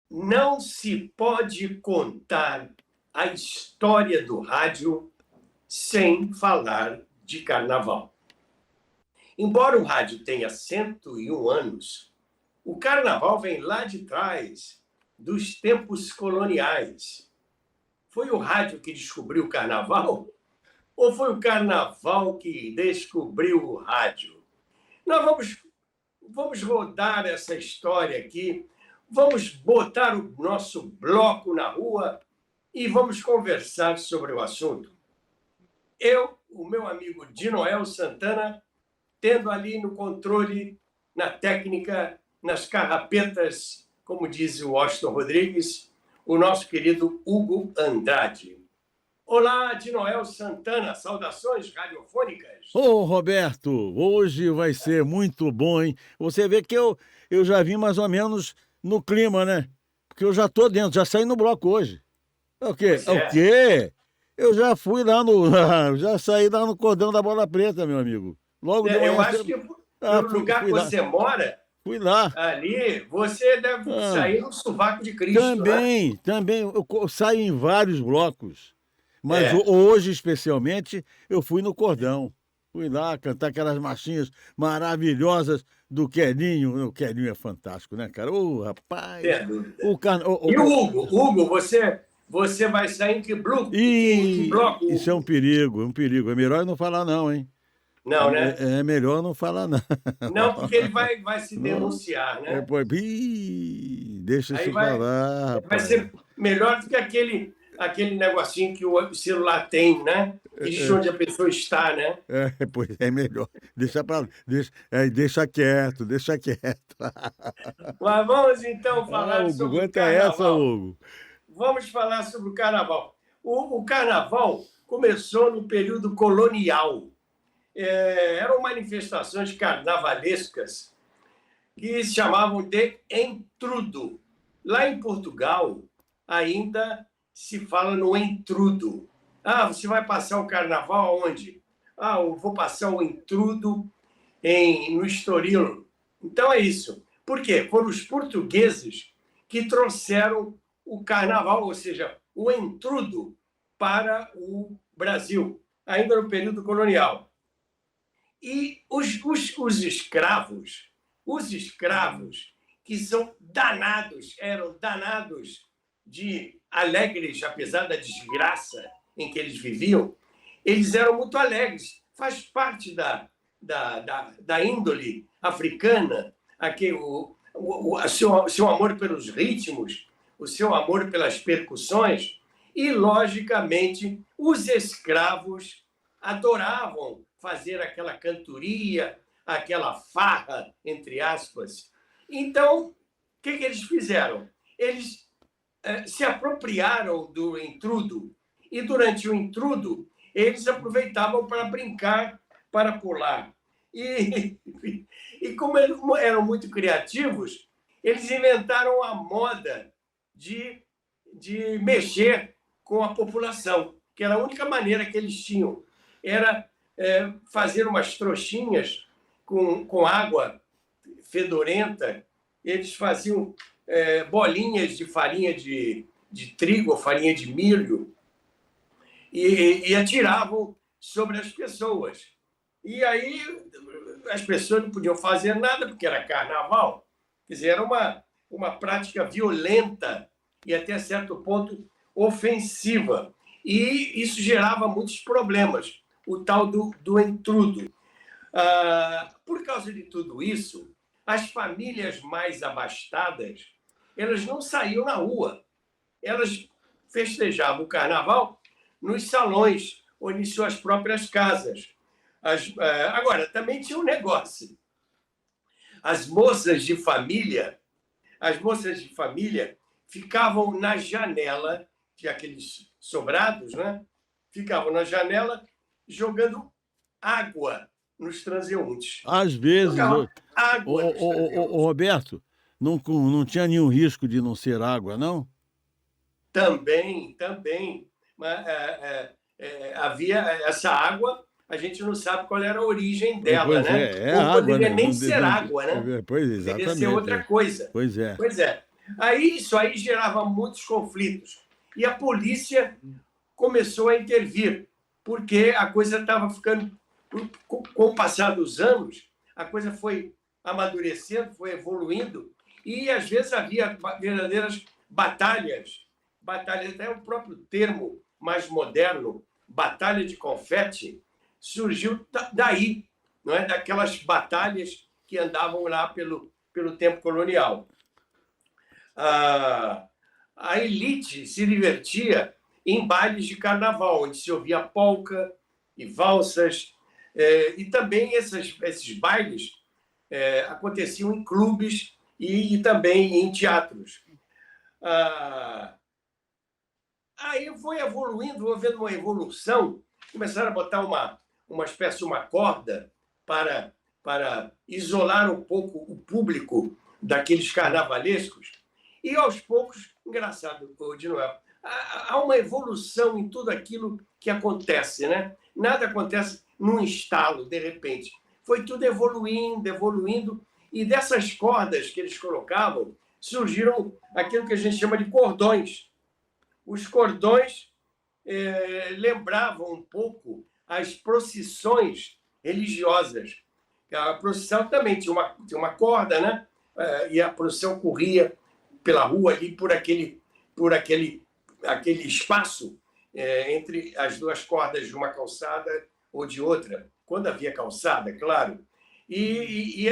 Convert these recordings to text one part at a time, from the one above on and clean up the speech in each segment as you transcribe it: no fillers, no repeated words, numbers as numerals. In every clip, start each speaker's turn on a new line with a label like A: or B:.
A: Não se pode contar a história do rádio sem falar de carnaval. Embora o rádio tenha 101 anos, o carnaval vem lá de trás, dos tempos coloniais. Foi o rádio que descobriu o carnaval? Ou foi o carnaval que descobriu o rádio? Nós vamos rodar essa história aqui, vamos botar o nosso bloco na rua e vamos conversar sobre o assunto. Eu, o meu amigo Dinoel Santana, tendo ali no controle, na técnica, nas carrapetas, como diz o Washington Rodrigues, o nosso querido Hugo Andrade. Olá, Dinoel Santana, saudações radiofônicas.
B: Ô, Roberto, hoje vai ser muito bom, hein? Você vê que eu já vim mais ou menos no clima, né? Porque eu já tô dentro, já saí no bloco hoje. É o quê?
A: Pois
B: É o
A: é.
B: quê? Eu já fui lá no. Já saí lá no cordão da Bola Preta, meu amigo. Logo de
A: Eu
B: manhã
A: acho
B: cedo.
A: que pelo
B: Fui,
A: lugar que
B: fui lá.
A: você mora,
B: Fui lá.
A: ali, você deve
B: Ah,
A: sair no sovaco de Cristo, né?
B: também, saio em vários blocos. Mas
A: É,
B: hoje, especialmente, eu fui no cordão. Fui lá cantar aquelas marchinhas maravilhosas do Quelinho. O Quelinho é fantástico, né, cara? Ô, rapaz!
A: sem dúvida.
B: O can...
A: E o Hugo? Hugo, você vai sair em que bloco? Em que
B: E
A: bloco,
B: isso é um
A: Hugo?
B: perigo, é um perigo. É melhor eu não falar, não, hein?
A: Não, né?
B: É melhor não falar, não.
A: Não, porque ele vai se
B: Não.
A: denunciar,
B: É,
A: né?
B: pô, ih, deixa
A: Aí
B: isso
A: vai,
B: falar,
A: vai
B: rapaz.
A: ser melhor do que aquele negocinho que o celular tem, né? Que diz onde a pessoa está, né?
B: Pois é melhor. Deixa pra, deixa, deixa quieto, deixa quieto.
A: Mas vamos então
B: Ah,
A: falar
B: Hugo,
A: sobre o
B: aguenta essa,
A: carnaval.
B: Hugo.
A: Vamos falar sobre o carnaval. O carnaval começou no período colonial. Eram manifestações carnavalescas que se chamavam de entrudo. Lá em Portugal, ainda se fala no entrudo. Ah, você vai passar o carnaval aonde? Ah, eu vou passar o entrudo no Estoril. Então é isso. Por quê? Foram os portugueses que trouxeram o carnaval, ou seja, o entrudo, para o Brasil, ainda no período colonial. E os escravos, que são danados, eram danados de alegres, apesar da desgraça em que eles viviam, eles eram muito alegres. Faz parte da índole africana, aqui, o seu amor pelos ritmos, o seu amor pelas percussões, e, logicamente, os escravos adoravam fazer aquela cantoria, aquela farra, entre aspas. Então, o que eles fizeram? Eles se apropriaram do intrudo e, durante o intrudo, eles aproveitavam para brincar, para pular. E como eles eram muito criativos, eles inventaram a moda de mexer com a população, que era a única maneira que eles tinham. Era fazer umas trouxinhas com água fedorenta, eles faziam bolinhas de farinha de trigo ou farinha de milho e atiravam sobre as pessoas. E aí as pessoas não podiam fazer nada, porque era carnaval. Quer dizer, era uma prática violenta e, até certo ponto, ofensiva. E isso gerava muitos problemas, o tal do entrudo. Por causa de tudo isso, as famílias mais abastadas, elas não saíam na rua. Elas festejavam o carnaval nos salões ou em suas próprias casas. Agora, também tinha um negócio. As moças de família ficavam na janela, de aqueles sobrados, né? Ficavam na janela jogando água nos transeuntes.
B: Às vezes,
A: Jogavam água nos transeuntes.
B: Roberto, não tinha nenhum risco de não ser água, não?
A: Também. Mas, havia essa água, a gente não sabe qual era a origem dela,
B: Pois
A: né?
B: é
A: Ou
B: água,
A: poderia
B: né?
A: nem ser água, né?
B: Pois,
A: Poderia ser
B: exatamente.
A: outra coisa.
B: Pois é.
A: Pois é. Aí isso aí gerava muitos conflitos. E a polícia começou a intervir, porque a coisa estava ficando... Com o passar dos anos, a coisa foi amadurecendo, foi evoluindo, e às vezes havia verdadeiras batalhas. Batalhas, até o próprio termo mais moderno, batalha de confete, surgiu daí, não é? Daquelas batalhas que andavam lá pelo tempo colonial. A elite se divertia em bailes de carnaval, onde se ouvia polca e valsas, e também esses bailes aconteciam em clubes e também em teatros. Aí foi evoluindo, havendo uma evolução, começaram a botar uma espécie de uma corda para isolar um pouco o público daqueles carnavalescos. E, aos poucos, engraçado, de Noel, há uma evolução em tudo aquilo que acontece, né? Nada acontece num estalo, de repente. Foi tudo evoluindo, evoluindo, e dessas cordas que eles colocavam, surgiram aquilo que a gente chama de cordões. Os cordões lembravam um pouco as procissões religiosas. A procissão também tinha uma corda, né? E a procissão corria pela rua ali por aquele espaço entre as duas cordas de uma calçada ou de outra, quando havia calçada, claro. E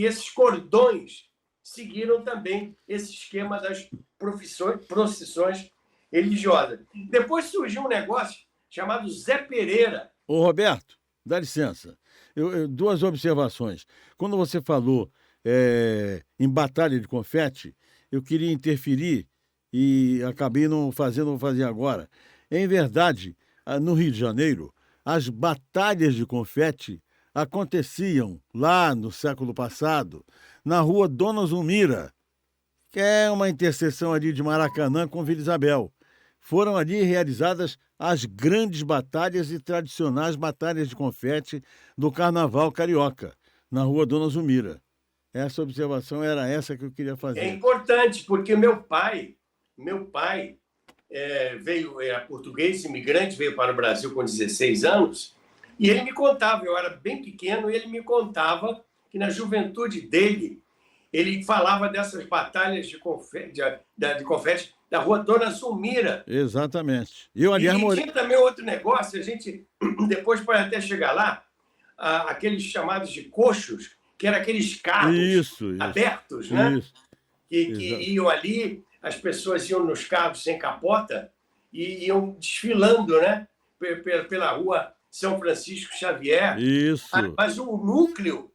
A: esses cordões seguiram também esse esquema das procissões religiosas. Depois surgiu um negócio chamado Zé Pereira.
B: Ô, Roberto, dá licença. Duas observações. Quando você falou em batalha de confete, eu queria interferir e acabei não fazendo, vou fazer agora. Em verdade, no Rio de Janeiro, as batalhas de confete aconteciam lá no século passado, na rua Dona Zulmira, que é uma interseção ali de Maracanã com Vila Isabel. Foram ali realizadas as grandes batalhas e tradicionais batalhas de confete do Carnaval Carioca, na rua Dona Zulmira. Essa observação era essa que eu queria fazer.
A: É importante, porque meu pai era português, imigrante, veio para o Brasil com 16 anos, e ele me contava, eu era bem pequeno, e ele me contava que na juventude dele, ele falava dessas batalhas de confete da rua Dona Zulmira.
B: Exatamente. Eu, aliás, morei...
A: tinha também outro negócio, a gente depois pode até chegar lá, aqueles chamados de coxos, que eram aqueles carros abertos, né?
B: Isso.
A: Que iam ali, as pessoas iam nos carros sem capota e iam desfilando, né? Pela rua São Francisco Xavier.
B: Isso.
A: Mas o núcleo,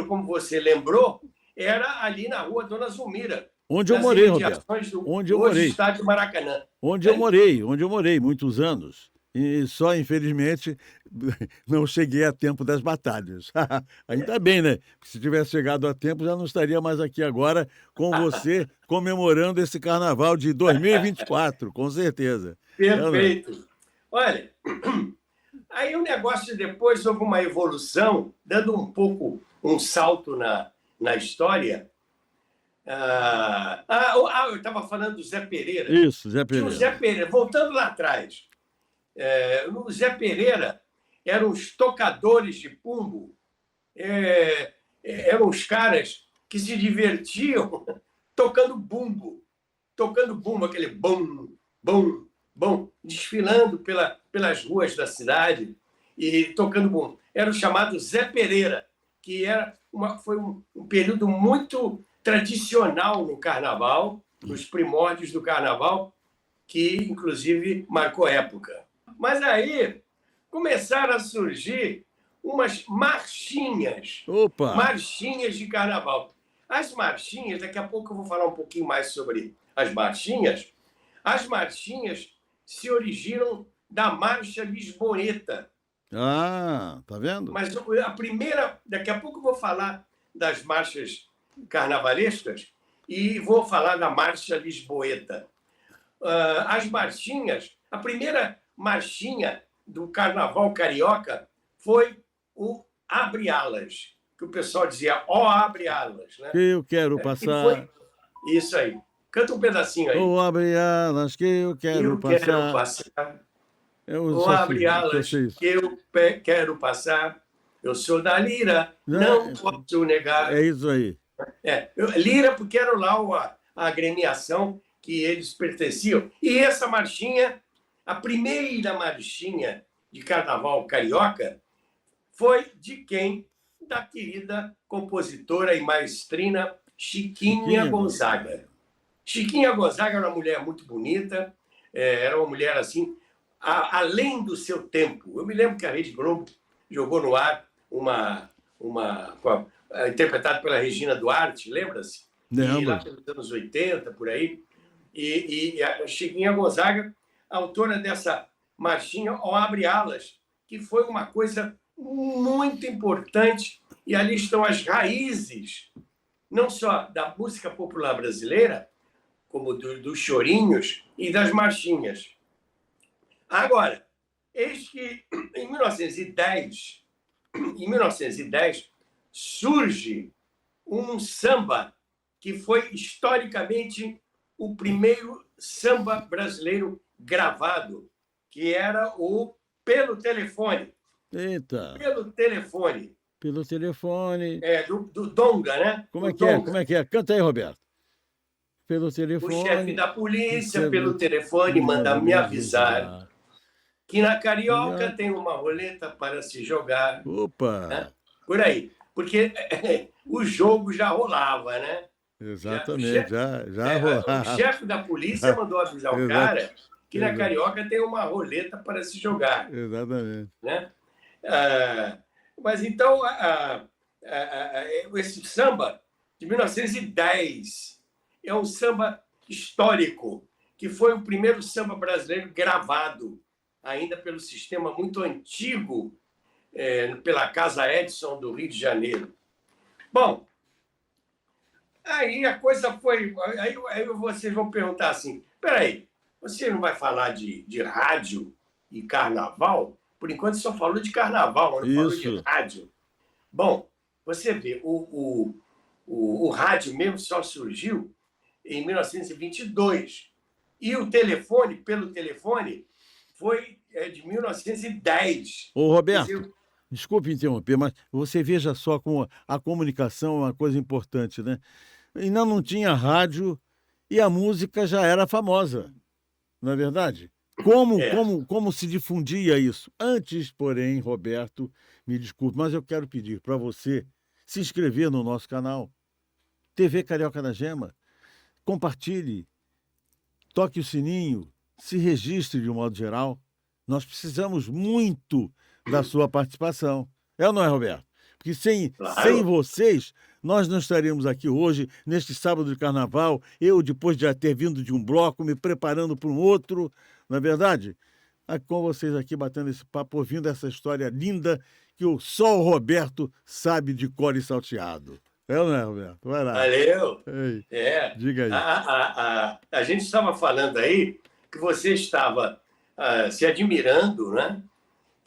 A: como você lembrou, era ali na rua Dona Zulmira.
B: Onde eu morei, Roberto.
A: Onde eu morei. Estádio Maracanã.
B: Onde eu morei muitos anos. E só, infelizmente, não cheguei a tempo das batalhas. Ainda bem, né? Porque se tivesse chegado a tempo, já não estaria mais aqui agora com você comemorando esse carnaval de 2024, com certeza.
A: Perfeito. Olha, aí o negócio depois houve uma evolução, dando um pouco um salto na história. Eu estava falando do Zé Pereira.
B: Isso, Zé Pereira.
A: O Zé Pereira, voltando lá atrás, o Zé Pereira eram os tocadores de bumbo, eram os caras que se divertiam tocando bumbo, aquele bum, bum, bum, desfilando pelas ruas da cidade e tocando bumbo. Era o chamado Zé Pereira, que foi um período muito tradicional no Carnaval, nos primórdios do Carnaval, que, inclusive, marcou época. Mas aí começaram a surgir umas marchinhas.
B: Opa!
A: Marchinhas de Carnaval. As marchinhas, daqui a pouco eu vou falar um pouquinho mais sobre as marchinhas. As marchinhas se originam da Marcha Lisboeta.
B: Tá vendo?
A: Mas a primeira, daqui a pouco eu vou falar das marchas carnavalescas e vou falar da Marcha Lisboeta. As marchinhas, a primeira marchinha do Carnaval Carioca foi o Abre Alas, que o pessoal dizia, ó, abre alas. Né?
B: Eu quero passar
A: Isso aí. Canta um pedacinho aí.
B: Ou abre alas que eu quero
A: quero
B: passar.
A: passar.
B: Eu
A: Ou
B: só
A: abre alas
B: sei isso.
A: que eu quero passar. Eu sou da Lira, não posso negar.
B: É isso aí.
A: Lira, porque era lá a agremiação que eles pertenciam. E essa marchinha, a primeira marchinha de carnaval carioca, foi de quem? Da querida compositora e maestrina Chiquinha Gonzaga. Chiquinha Gonzaga era uma mulher muito bonita, era uma mulher assim, além do seu tempo. Eu me lembro que a Rede Globo jogou no ar interpretado pela Regina Duarte, lembra-se? E lá pelos anos 80, por aí. E a Chiquinha Gonzaga, autora dessa marchinha, Ó Abre Alas, que foi uma coisa muito importante. E ali estão as raízes, não só da música popular brasileira, como dos chorinhos e das marchinhas. Agora, eis que em 1910 surge um samba que foi historicamente o primeiro samba brasileiro gravado, que era o Pelo Telefone.
B: Eita!
A: Pelo Telefone.
B: Pelo telefone.
A: Do Donga, né?
B: Como é que é? Como é que é? Canta aí, Roberto. Pelo telefone.
A: O chefe da polícia, pelo telefone, manda me avisar que na Carioca tem uma roleta para se jogar.
B: Opa!
A: Né? Por aí. Porque o jogo já rolava, né?
B: Exatamente, já rolava.
A: O chefe da polícia mandou avisar o cara que na Carioca tem uma roleta para se jogar.
B: Exatamente.
A: Né? Mas então, esse samba de 1910 é um samba histórico, que foi o primeiro samba brasileiro gravado, ainda pelo sistema muito antigo, pela Casa Edson do Rio de Janeiro. Bom, aí a coisa foi... Aí vocês vão perguntar assim, peraí, você não vai falar de rádio e carnaval? Por enquanto só falou de carnaval, não falou de rádio. Bom, você vê, o rádio mesmo só surgiu em 1922. E o telefone, pelo telefone, foi de 1910.
B: Ô, Roberto, desculpe interromper, mas você veja só como a comunicação é uma coisa importante, né? Ainda não tinha rádio e a música já era famosa, não é verdade? Como se difundia isso? Antes, porém, Roberto, me desculpe, mas eu quero pedir para você se inscrever no nosso canal, TV Carioca da Gema, compartilhe, toque o sininho, se registre de um modo geral. Nós precisamos muito da sua participação. É ou não é, Roberto? Porque sem vocês, nós não estaríamos aqui hoje, neste sábado de carnaval, eu, depois de ter vindo de um bloco, me preparando para um outro, não é verdade? Com vocês aqui, batendo esse papo, ouvindo essa história linda que só o Roberto sabe de cor e salteado. É ou não é, Roberto? Vai lá.
A: Valeu.
B: Ei,
A: Diga
B: aí.
A: A gente estava falando aí que você estava se admirando, né?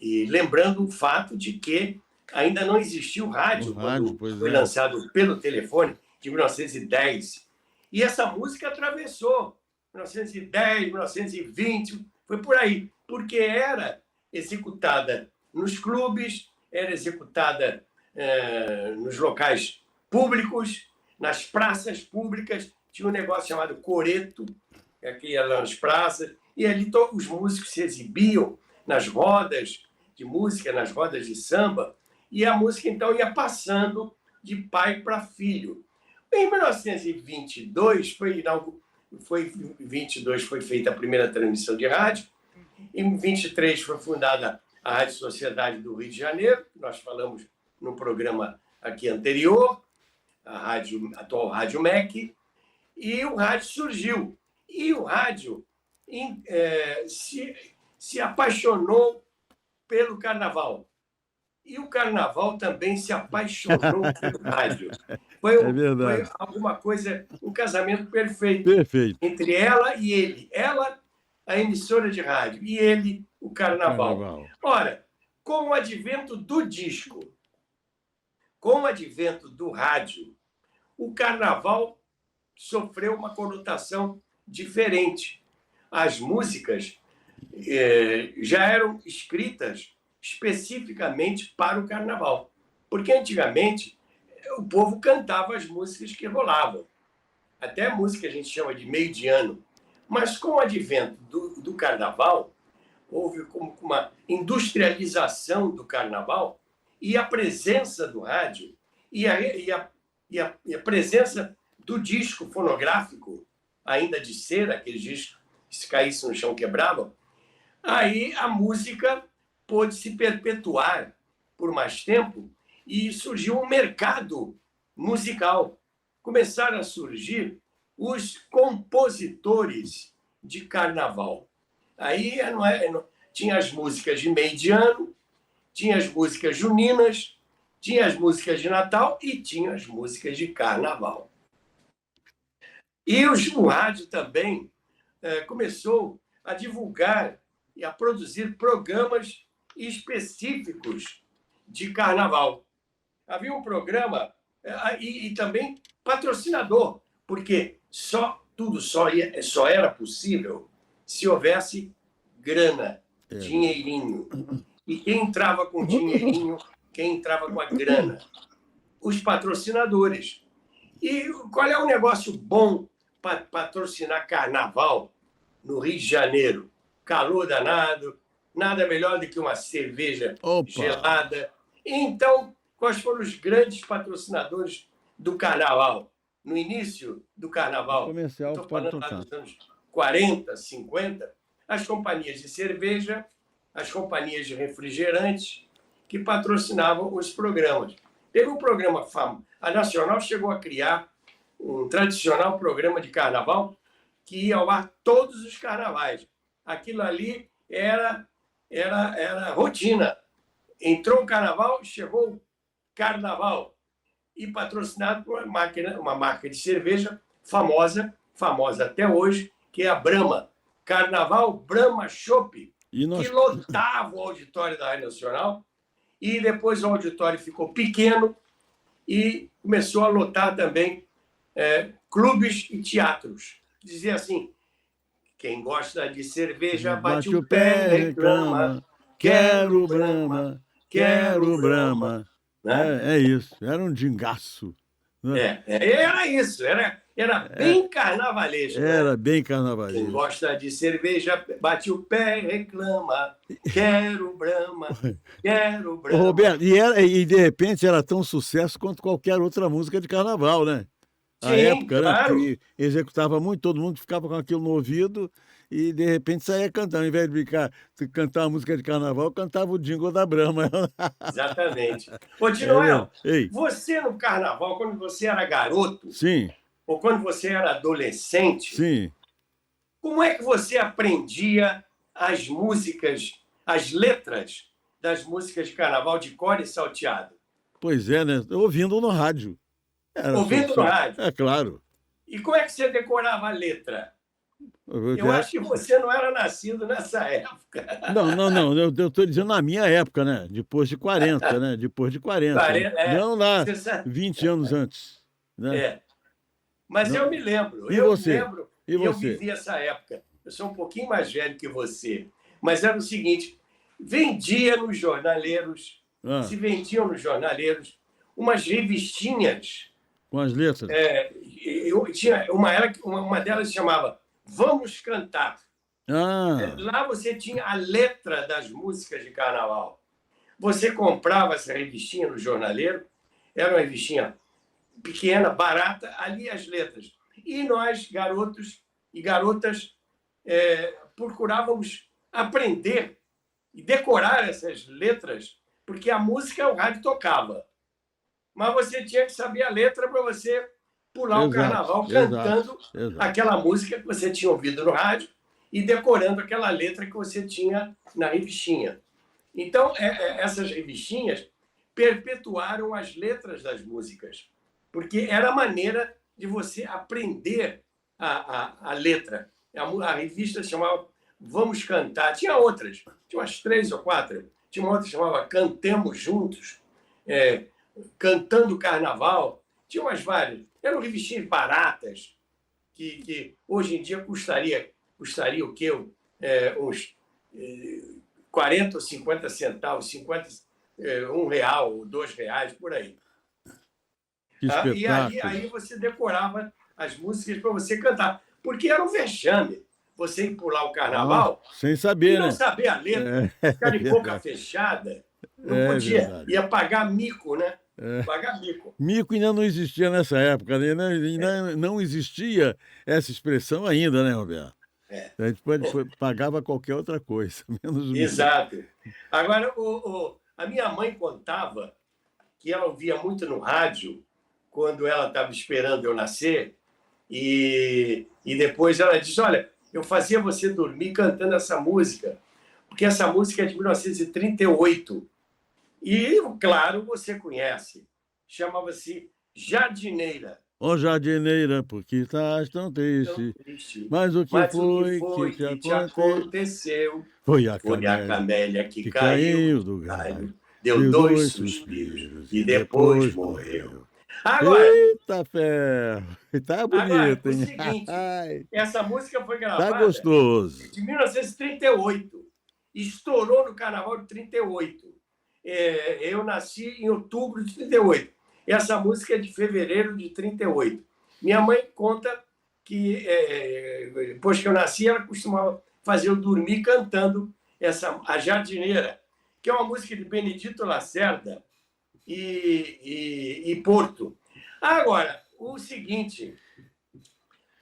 A: E lembrando o fato de que ainda não existia o rádio quando foi lançado pelo telefone, de 1910. E essa música atravessou 1910, 1920, foi por aí, porque era executada nos clubes, era executada nos locais públicos, nas praças públicas. Tinha um negócio chamado coreto, que ia lá nas praças, e ali os músicos se exibiam nas rodas de música, nas rodas de samba, e a música, então, ia passando de pai para filho. Em 1922, foi feita a primeira transmissão de rádio. Em 23 foi fundada a Rádio Sociedade do Rio de Janeiro, que nós falamos no programa aqui anterior, a atual Rádio MEC, e o rádio surgiu. E o rádio se apaixonou pelo carnaval. E o carnaval também se apaixonou pelo rádio. Foi alguma coisa, um casamento perfeito. Entre ela e ele. Ela, a emissora de rádio, e ele, o carnaval. Ora, com o advento do disco, com o advento do rádio, o carnaval sofreu uma conotação diferente. As músicas já eram escritas especificamente para o carnaval. Porque antigamente o povo cantava as músicas que rolavam. Até a música a gente chama de meio de ano. Mas com o advento do carnaval, houve como uma industrialização do carnaval e a presença do rádio e a presença do disco fonográfico, ainda de cera, aqueles discos que se caísse no chão quebravam, aí a música pôde se perpetuar por mais tempo e surgiu um mercado musical. Começaram a surgir os compositores de carnaval. Aí tinha as músicas de meio de ano, tinha as músicas juninas, tinha as músicas de Natal e tinha as músicas de carnaval. E o rádio também começou a divulgar e a produzir programas específicos de carnaval. Havia um programa e também patrocinador, porque tudo só era possível se houvesse grana, dinheirinho. E quem entrava com dinheirinho, quem entrava com a grana? Os patrocinadores. E qual é o negócio bom para patrocinar carnaval no Rio de Janeiro? Calor danado, nada melhor do que uma cerveja gelada. Então, quais foram os grandes patrocinadores do carnaval? No início do carnaval, estou falando lá dos anos 40, 50, as companhias de cerveja, as companhias de refrigerantes que patrocinavam os programas. Teve um programa famoso. A Nacional chegou a criar um tradicional programa de carnaval que ia ao ar todos os carnavais. Aquilo ali era rotina. Entrou o carnaval, chegou o carnaval. E patrocinado por uma marca de cerveja famosa até hoje, que é a Brahma. Carnaval Brahma Chopp, que lotava o auditório da Rádio Nacional, e depois o auditório ficou pequeno e começou a lotar também clubes e teatros. Dizia assim, quem gosta de cerveja bate o pé, reclama, quero Brahma, quero Brahma.
B: É isso, era um gingaço.
A: Né? Era isso, era bem carnavalesco.
B: Era bem carnavalesco.
A: Quem gosta de cerveja, bate o pé, reclama, quero Brahma, quero Brahma.
B: Roberto, e de repente era tão sucesso quanto qualquer outra música de carnaval, né? A
A: Sim,
B: época,
A: claro.
B: né? Que executava muito, todo mundo ficava com aquilo no ouvido e de repente saía cantando. Ao invés de cantar a música de carnaval, cantava o jingle da Brahma.
A: Exatamente. Ô, Noel,
B: Ei.
A: você no carnaval, quando você era garoto,
B: sim,
A: ou quando você era adolescente,
B: sim,
A: como é que você aprendia as músicas, as letras das músicas de carnaval de cor e salteado?
B: Pois é, né? Ouvindo no rádio.
A: Ouvindo no rádio?
B: É claro.
A: E como é que você decorava a letra? Eu acho que você não era nascido nessa época.
B: Não. Eu estou dizendo na minha época, né? Depois de 40, né? Depois de 40. Não lá 20 anos antes. Né?
A: Mas não. Eu me lembro.
B: E
A: eu
B: você?
A: Me lembro. E eu vivi essa época. Eu sou um pouquinho mais velho que você. Mas era o seguinte, vendia nos jornaleiros, se vendiam nos jornaleiros umas revistinhas.
B: Com as letras?
A: Eu tinha uma delas se chamava Vamos Cantar. Lá você tinha a letra das músicas de carnaval. Você comprava essa revistinha no jornaleiro, era uma revistinha pequena, barata, ali as letras. E nós, garotos e garotas, procurávamos aprender e decorar essas letras, porque a música o rádio tocava. Mas você tinha que saber a letra para você pular o carnaval cantando aquela música que você tinha ouvido no rádio e decorando aquela letra que você tinha na revistinha. Então, essas revistinhas perpetuaram as letras das músicas, porque era a maneira de você aprender a letra. A revista se chamava Vamos Cantar. Tinha outras, tinha umas 3 ou 4. Tinha uma outra que chamava Cantemos Juntos, Cantando Carnaval. Tinha umas várias. Eram revistinhas baratas, que hoje em dia custaria o quê? Uns 40 ou 50 centavos, 1 real ou 2 reais, por aí.
B: Que
A: E
B: espetáculo.
A: aí você decorava as músicas para você cantar, porque era um vexame você ir pular o carnaval
B: sem
A: e
B: saber,
A: não
B: né?
A: saber a letra, ficar de boca fechada, não
B: É
A: podia,
B: verdade.
A: ia pagar mico, né? Pagar mico.
B: Mico ainda não existia nessa época, né? Ainda não existia essa expressão ainda, né, Roberto? A gente pagava qualquer outra coisa, menos o mico.
A: Exato. Agora, a minha mãe contava que ela ouvia muito no rádio quando ela estava esperando eu nascer, e depois ela disse: olha, eu fazia você dormir cantando essa música, porque essa música é de 1938. E, claro, você conhece. Chamava-se Jardineira.
B: Ó jardineira, por que estás tão
A: Tão
B: triste?
A: triste.
B: Mas o que
A: Mas o que
B: foi que
A: foi
B: te
A: que te
B: aconteceu?
A: aconteceu?
B: Foi a
A: Foi a
B: camélia
A: camélia que
B: que
A: caiu
B: caiu
A: do
B: do galho,
A: galho, deu
B: deu
A: 2
B: 2
A: suspiros
B: suspiros
A: e
B: e
A: depois
B: depois
A: morreu.
B: morreu.
A: Agora,
B: Eita ferro! Tá bonito,
A: o
B: hein?
A: seguinte, essa música foi
B: Tá
A: gravada
B: gostoso.
A: de 1938. Estourou no Carnaval de 38. Eu nasci em outubro de 38. Essa música é de fevereiro de 38. Minha mãe conta que, depois que eu nasci, ela costumava fazer eu dormir cantando A Jardineira, que é uma música de Benedito Lacerda e Porto. Agora, o seguinte,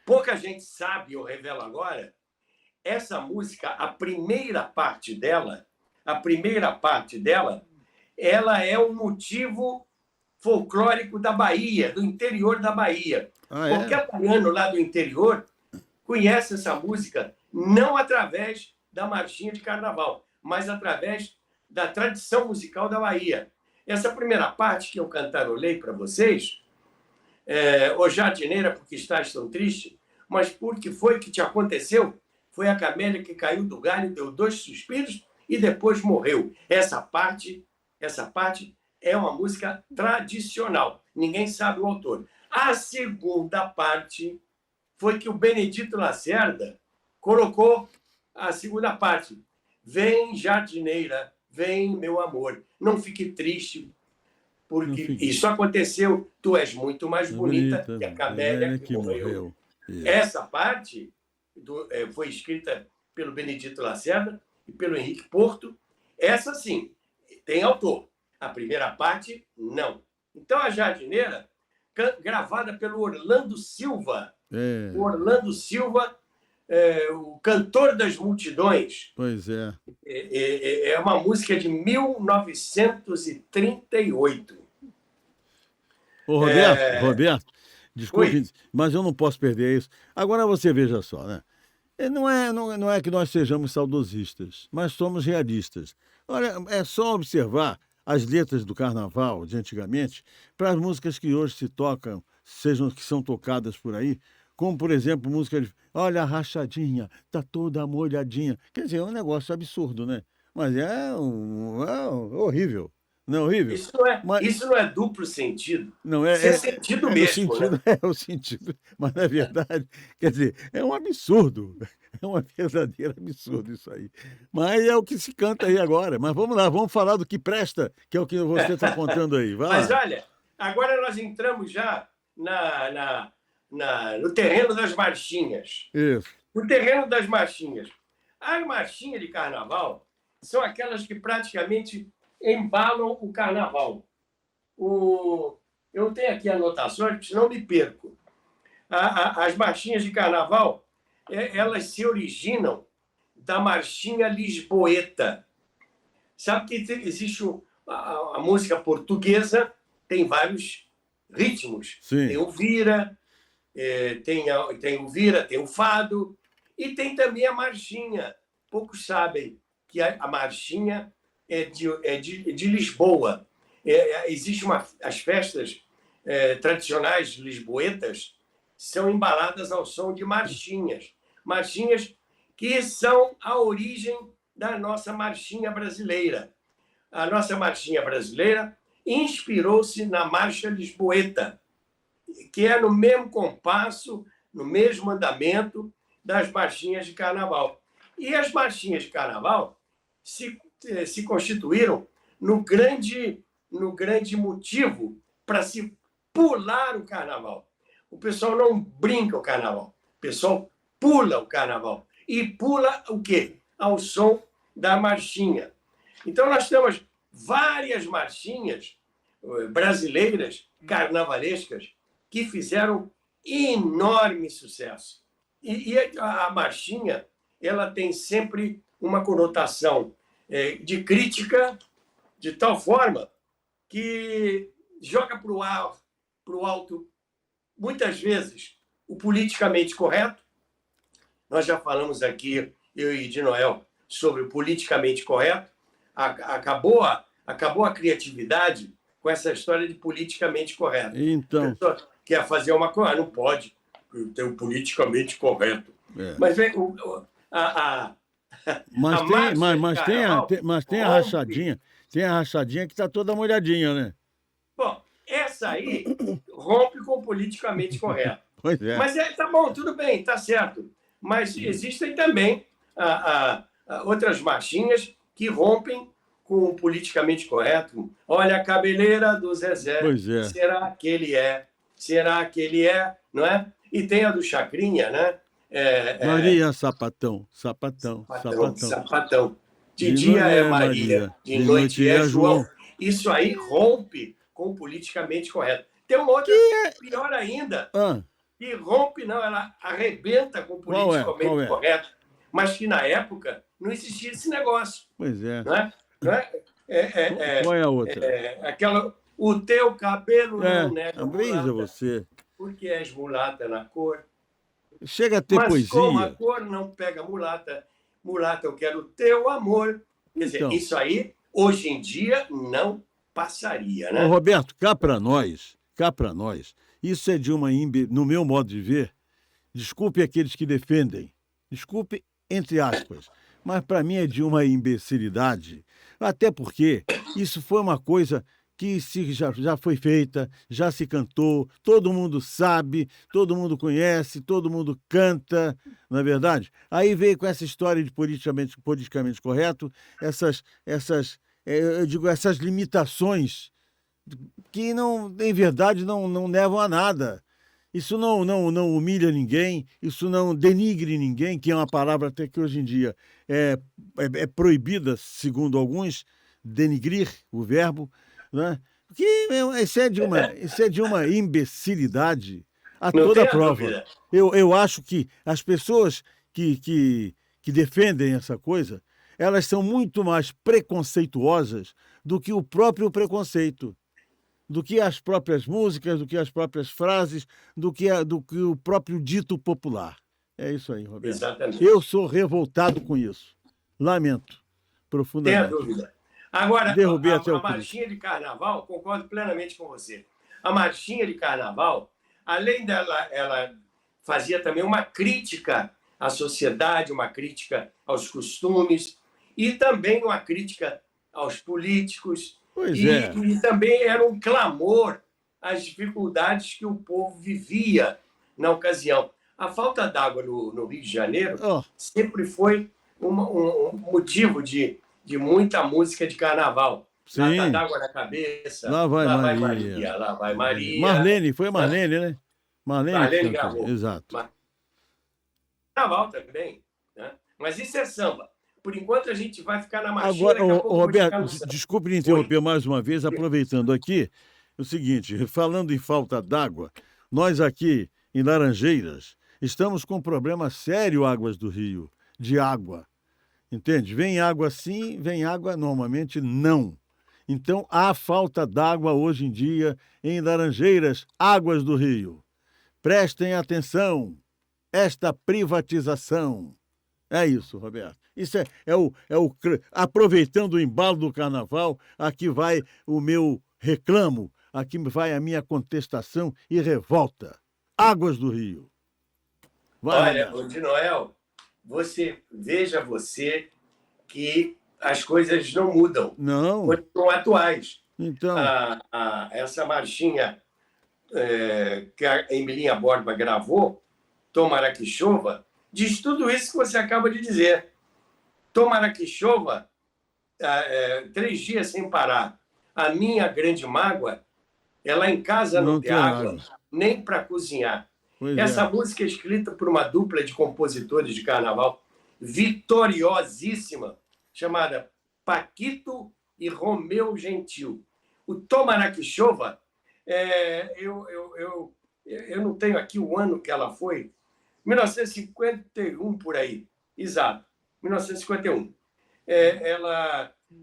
A: pouca gente sabe, eu revelo agora, essa música, a primeira parte dela, ela é um motivo folclórico da Bahia, do interior da Bahia.
B: Ah, é?
A: Qualquer baiano lá do interior conhece essa música não através da marchinha de carnaval, mas através da tradição musical da Bahia. Essa primeira parte que eu cantarolei para vocês, Ô jardineira, porque estás tão triste, mas por que foi que te aconteceu? Foi a camélia que caiu do galho, deu 2 suspiros e depois morreu. Essa parte é uma música tradicional. Ninguém sabe o autor. A segunda parte foi que o Benedito Lacerda colocou a segunda parte. Vem, jardineira, vem, meu amor, não fique triste, porque isso aconteceu. Tu és muito mais bonita que a camélia que morreu. Essa parte foi escrita pelo Benedito Lacerda e pelo Henrique Porto. Essa, sim, tem autor. A primeira parte, não. Então, a Jardineira, gravada pelo Orlando Silva. O Orlando Silva, o cantor das multidões.
B: Pois é.
A: É uma música de 1938.
B: Ô, Roberto, desculpe, mas eu não posso perder isso. Agora você veja só, né? Não é que nós sejamos saudosistas, mas somos realistas. Olha, é só observar as letras do carnaval de antigamente para as músicas que hoje se tocam, que são tocadas por aí, como, por exemplo, música de Olha a rachadinha, tá toda molhadinha. Quer dizer, é um negócio absurdo, né? Mas é horrível. Não é horrível?
A: Isso não é duplo sentido.
B: Não,
A: isso é sentido mesmo,
B: sentido,
A: né?
B: É o sentido, mas na verdade, quer dizer, é um absurdo, é um verdadeiro absurdo isso aí. Mas é o que se canta aí agora. Mas vamos lá, vamos falar do que presta, que é o que você está contando aí. Vai
A: Mas
B: lá.
A: olha, agora nós entramos já no terreno das marchinhas.
B: Isso.
A: No terreno das marchinhas. As marchinhas de carnaval são aquelas que praticamente embalam o carnaval. Eu tenho aqui anotações, senão me perco. As marchinhas de carnaval, elas se originam da marchinha lisboeta. Sabe que existe a música portuguesa, tem vários ritmos.
B: Sim.
A: Tem o vira, tem o vira, tem o fado, e tem também a marchinha. Poucos sabem que a marchinha é de Lisboa. Existe as festas tradicionais lisboetas são embaladas ao som de marchinhas. Marchinhas que são a origem da nossa marchinha brasileira. A nossa marchinha brasileira inspirou-se na marcha lisboeta, que é no mesmo compasso no mesmo andamento das marchinhas de carnaval. E as marchinhas de carnaval se constituíram no grande motivo para se pular o carnaval. O pessoal não brinca o carnaval, o pessoal pula o carnaval. E pula o quê? Ao som da marchinha. Então, nós temos várias marchinhas brasileiras, carnavalescas, que fizeram enorme sucesso. E a marchinha, ela tem sempre uma conotação de crítica, de tal forma que joga para o alto, muitas vezes, o politicamente correto. Nós já falamos aqui, eu e de Noel, sobre o politicamente correto. Acabou a criatividade com essa história de politicamente correto.
B: Então.
A: A pessoa quer fazer uma coisa, não pode ter o politicamente correto. Mas vem
B: mas tem a rachadinha. Tem a rachadinha que está toda molhadinha, né?
A: Bom, essa aí rompe com o politicamente correto.
B: Pois é.
A: Mas tá bom, tudo bem, tá certo. Mas existem também outras marchinhas que rompem com o politicamente correto. Olha a cabeleira do Zezé.
B: Pois é.
A: Será que ele é? Será que ele é? Não é? E tem a do Chacrinha, né?
B: Maria, sapatão, sapatão, sapatão.
A: Sapatão. De dia é Maria, de noite é João. Isso aí rompe com o politicamente correto. Tem uma outra pior ainda, que rompe, não, ela arrebenta com o politicamente correto, mas que na época não existia esse negócio.
B: Pois é.
A: Não é?
B: Qual é a outra?
A: Aquela, o teu cabelo não nega
B: mulata, você.
A: Porque és mulata na cor.
B: Chega a ter
A: mas
B: poesia.
A: Como a cor não pega mulata, mulata eu quero o teu amor. Quer dizer, isso aí, hoje em dia, não passaria, né?
B: Ô, Roberto, cá para nós, isso é de uma no meu modo de ver, desculpe aqueles que defendem, desculpe entre aspas, mas para mim é de uma imbecilidade, até porque isso foi uma coisa que já foi feita, já se cantou, todo mundo sabe, todo mundo conhece, todo mundo canta, não é verdade? Aí veio com essa história de politicamente correto, essas limitações que, em verdade, não levam a nada. Isso não humilha ninguém, isso não denigre ninguém, que é uma palavra até que hoje em dia é proibida, segundo alguns, denigrir o verbo, né? Que isso é de uma imbecilidade a toda prova. Eu acho que as pessoas que defendem essa coisa, elas são muito mais preconceituosas do que o próprio preconceito, do que as próprias músicas, do que as próprias frases, do que o próprio dito popular. É isso aí, Roberto.
A: Exatamente.
B: Eu sou revoltado com isso. Lamento profundamente.
A: Tem a dúvida. Agora, a marchinha de carnaval, concordo plenamente com você. A marchinha de carnaval, além dela, ela fazia também uma crítica à sociedade, uma crítica aos costumes e também uma crítica aos políticos. E também era um clamor às dificuldades que o povo vivia na ocasião. A falta d'água no Rio de Janeiro sempre foi um motivo de muita música de carnaval.
B: Sim.
A: Lata d'água na cabeça.
B: Lá vai Maria.
A: Lá vai Maria.
B: Marlene, foi Marlene, né?
A: Marlene gravou.
B: Exato.
A: Carnaval também, né? Mas isso é samba. Por enquanto, a gente vai ficar na marchinha.
B: Agora, Roberto, desculpe me interromper mais uma vez, aproveitando aqui, o seguinte, falando em falta d'água, nós aqui em Laranjeiras estamos com um problema sério, Águas do Rio, de água. Entende? Vem água sim, vem água normalmente não. Então, há falta d'água hoje em dia em Laranjeiras, Águas do Rio. Prestem atenção, esta privatização. É isso, Roberto. Isso aproveitando o embalo do carnaval, aqui vai o meu reclamo, aqui vai a minha contestação e revolta. Águas do Rio.
A: Vai, olha, de Noel, veja que as coisas não mudam.
B: Não.
A: Continuam atuais.
B: Então.
A: Essa marchinha que a Emilinha Borba gravou, Tomara que Chova diz tudo isso que você acaba de dizer. Tomara que chova 3 dias sem parar. A minha grande mágoa é lá em casa não ter água, nem para cozinhar. Essa música é escrita por uma dupla de compositores de carnaval vitoriosíssima, chamada Paquito e Romeu Gentil. O Tomara que Chova, eu não tenho aqui o ano que ela foi, 1951 por aí, exato, 1951.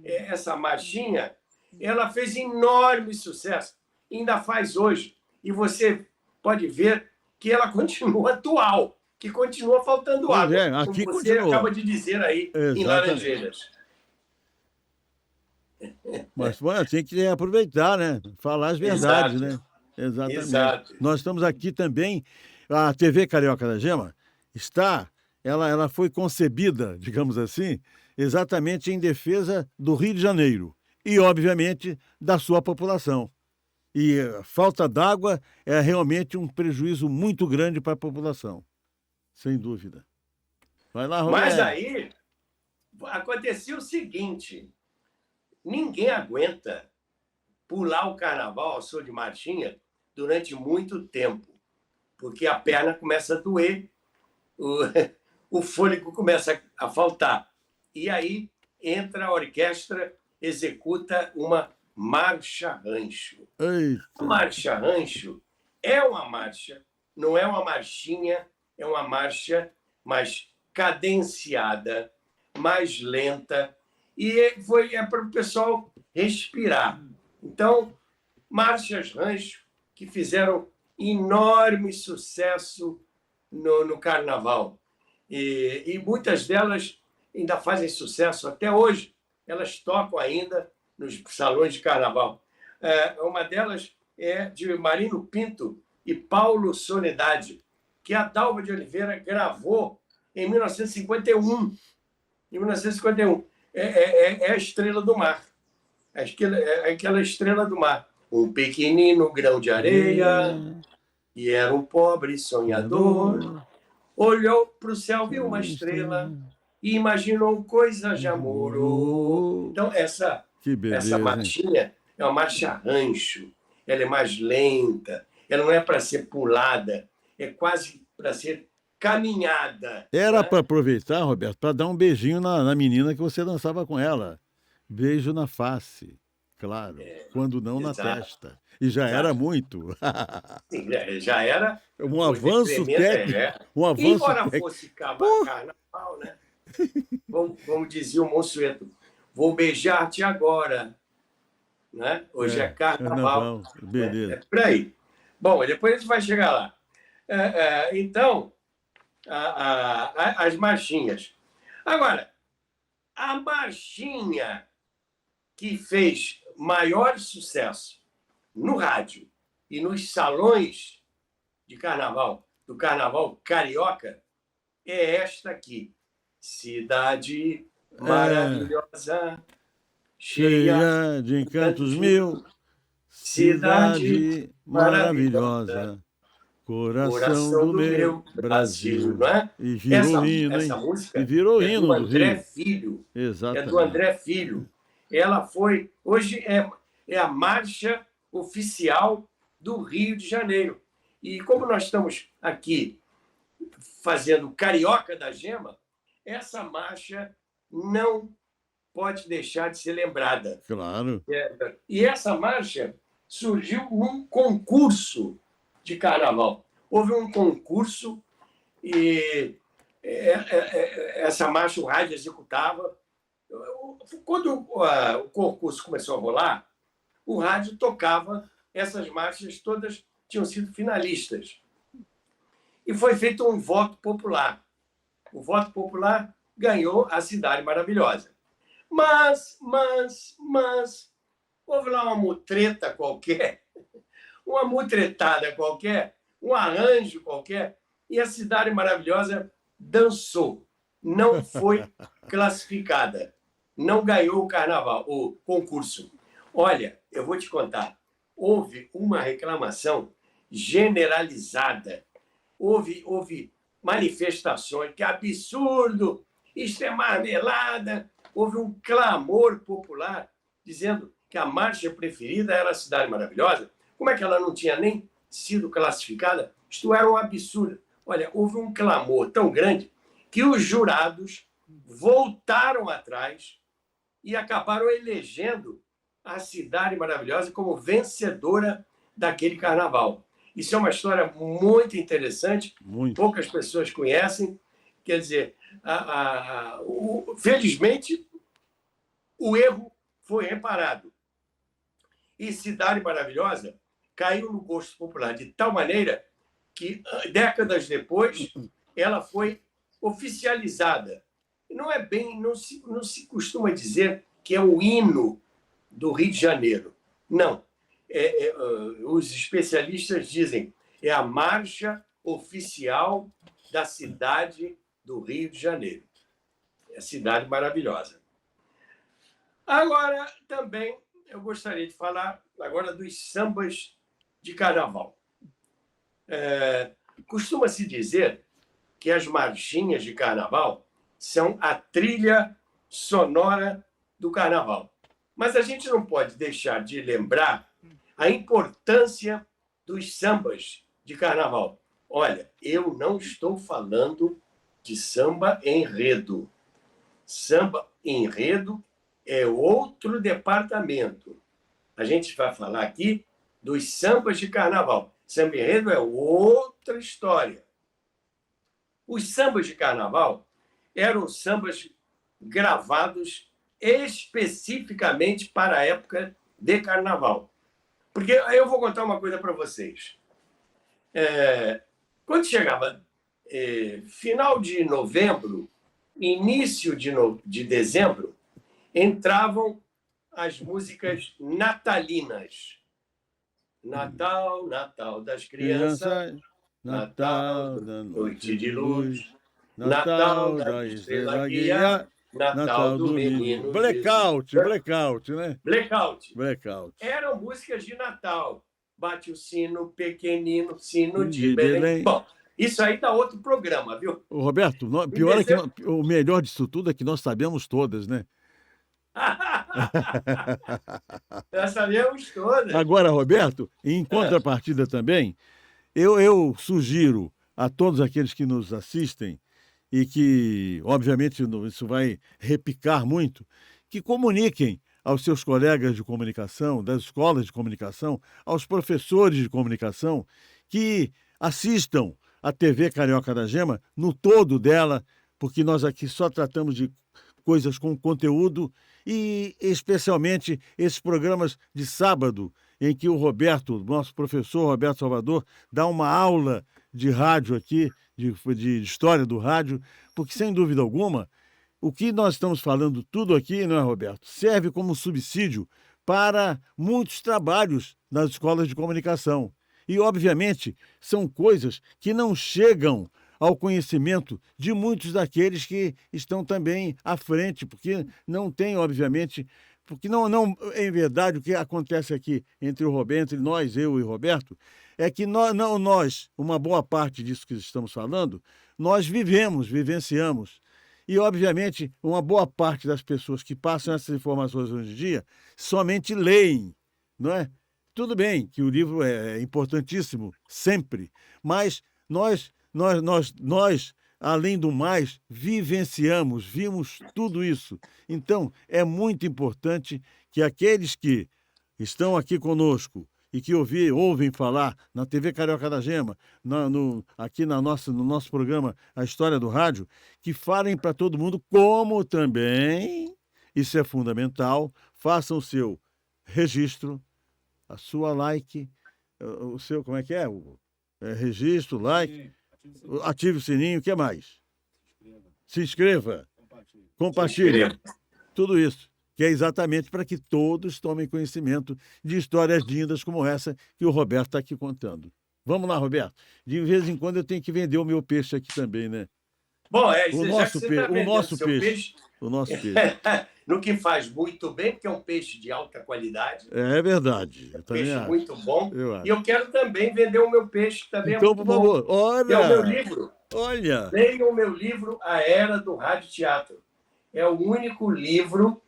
A: Essa marchinha, ela fez enorme sucesso, ainda faz hoje, e você pode ver que ela continua atual, que continua faltando água,
B: aqui
A: como você acaba de dizer aí. Exatamente. Em Laranjeiras.
B: Mas tem que aproveitar, né? Falar as verdades, né? Exatamente.
A: Exato.
B: Nós estamos aqui também, a TV Carioca da Gema ela foi concebida, digamos assim, exatamente em defesa do Rio de Janeiro e, obviamente, da sua população. E a falta d'água é realmente um prejuízo muito grande para a população, sem dúvida. Vai lá, Roberto.
A: Mas aí aconteceu o seguinte, ninguém aguenta pular o carnaval ao som de marchinha durante muito tempo, porque a perna começa a doer, o fôlego começa a faltar. E aí entra a orquestra, executa uma marcha-rancho. A marcha-rancho é uma marcha, não é uma marchinha, é uma marcha mais cadenciada, mais lenta, e é para o pessoal respirar. Então, marchas-rancho que fizeram enorme sucesso no carnaval. E muitas delas ainda fazem sucesso até hoje. Elas tocam ainda nos salões de carnaval. Uma delas é de Marino Pinto e Paulo Soledade, que a Dalva de Oliveira gravou em 1951. Em 1951. É a Estrela do Mar. Aquela Estrela do Mar. Um pequenino grão de areia, e era um pobre sonhador, olhou para o céu, viu uma estrela e imaginou coisas de amor. Então, essa marchinha é uma marcha-rancho. Ela é mais lenta, ela não é para ser pulada, é quase para ser caminhada.
B: Era para aproveitar, Roberto, para dar um beijinho na menina que você dançava com ela. Beijo na face, claro, quando não na testa. E já era muito.
A: Sim, já era
B: um avanço técnico. Um avanço
A: Embora
B: técnico.
A: fosse carnaval, né? Como dizia o Monsueto, vou beijar-te agora. Né? Hoje é carnaval.
B: Beleza.
A: É por aí. Bom, depois a gente vai chegar lá. Então, as marchinhas. Agora, a marchinha que fez maior sucesso no rádio e nos salões de carnaval, do carnaval carioca, é esta aqui. Cidade maravilhosa,
B: cheia de encantos mil, cidade maravilhosa, coração do meu Brasil.
A: Não é?
B: E virou hino,
A: essa música
B: e virou hino
A: do André
B: Rio.
A: Filho.
B: Exatamente.
A: É do André Filho. Ela foi, hoje é a marcha oficial do Rio de Janeiro. E como nós estamos aqui fazendo Carioca da Gema, essa marcha não pode deixar de ser lembrada.
B: Claro.
A: E essa marcha surgiu num concurso de carnaval. Houve um concurso e essa marcha o rádio executava. Quando o concurso começou a rolar, o rádio tocava essas marchas, todas tinham sido finalistas. E foi feito um voto popular. O voto popular ganhou a Cidade Maravilhosa. Mas, houve lá uma mutreta qualquer, uma mutretada qualquer, um arranjo qualquer, e a Cidade Maravilhosa dançou. Não foi classificada. Não ganhou o carnaval, o concurso. Olha, eu vou te contar. Houve uma reclamação generalizada. Houve manifestações, que absurdo, isto é marmelada. Houve um clamor popular dizendo que a marcha preferida era a Cidade Maravilhosa. Como é que ela não tinha nem sido classificada? Isto era um absurdo. Olha, houve um clamor tão grande que os jurados voltaram atrás e acabaram elegendo a Cidade Maravilhosa como vencedora daquele carnaval. Isso é uma história muito interessante, poucas pessoas conhecem. Quer dizer, felizmente, o erro foi reparado. E Cidade Maravilhosa caiu no gosto popular de tal maneira que, décadas depois, ela foi oficializada. Não é bem, não se costuma dizer que é o hino do Rio de Janeiro. Não. Os especialistas dizem é a marcha oficial da cidade do Rio de Janeiro. É a Cidade Maravilhosa. Agora, também, eu gostaria de falar agora dos sambas de carnaval. Costuma-se dizer que as marchinhas de carnaval são a trilha sonora do carnaval. Mas a gente não pode deixar de lembrar a importância dos sambas de carnaval. Olha, eu não estou falando de samba enredo. Samba enredo é outro departamento. A gente vai falar aqui dos sambas de carnaval. Samba enredo é outra história. Os sambas de carnaval eram sambas gravados especificamente para a época de carnaval. Porque eu vou contar uma coisa para vocês. Quando chegava final de novembro, início de dezembro, entravam as músicas natalinas. Natal, Natal das crianças, Natal da noite de luz, Natal da estrela guia, Natal do menino.
B: Blackout, né?
A: Blackout. Eram músicas de Natal. Bate o sino pequenino, sino de Belém. Bom, isso aí dá outro programa, viu?
B: Roberto, pior é que o melhor disso tudo é que nós sabemos todas, né?
A: Nós sabemos todas.
B: Agora, Roberto, em contrapartida também, eu sugiro a todos aqueles que nos assistem e que, obviamente, isso vai repicar muito, que comuniquem aos seus colegas de comunicação, das escolas de comunicação, aos professores de comunicação, que assistam a TV Carioca da Gema, no todo dela, porque nós aqui só tratamos de coisas com conteúdo e, especialmente, esses programas de sábado, em que o Roberto, nosso professor Roberto Salvador, dá uma aula de rádio aqui, de história do rádio, porque, sem dúvida alguma, o que nós estamos falando tudo aqui, não é, Roberto? Serve como subsídio para muitos trabalhos nas escolas de comunicação. E, obviamente, são coisas que não chegam ao conhecimento de muitos daqueles que estão também à frente, porque não tem, obviamente, porque não, em verdade, o que acontece aqui entre nós, eu e Roberto, é que nós, uma boa parte disso que estamos falando, nós vivenciamos. E, obviamente, uma boa parte das pessoas que passam essas informações hoje em dia somente leem, não é? Tudo bem que o livro é importantíssimo, sempre, mas nós, além do mais, vimos tudo isso. Então, é muito importante que aqueles que estão aqui conosco e que ouvem falar na TV Carioca da Gema, aqui no nosso programa A História do Rádio, que falem para todo mundo, como também, isso é fundamental, façam o seu registro, a sua like, o seu, como é que é? Registro, like, ative o sininho, o que mais? Se inscreva, compartilhe, tudo isso, que é exatamente para que todos tomem conhecimento de histórias lindas como essa que o Roberto está aqui contando. Vamos lá, Roberto. De vez em quando eu tenho que vender o meu peixe aqui também, né?
A: Bom,
B: o nosso peixe.
A: no que faz muito bem, porque é um peixe de alta qualidade,
B: É verdade. Eu também
A: peixe
B: acho.
A: muito bom.
B: Eu
A: E
B: acho.
A: eu quero também vender o meu peixe, que também é
B: Então,
A: muito
B: por
A: bom,
B: favor,
A: que é o meu
B: olha,
A: livro.
B: olha.
A: Leiam o meu livro, A Era do Rádio Teatro. É o único livro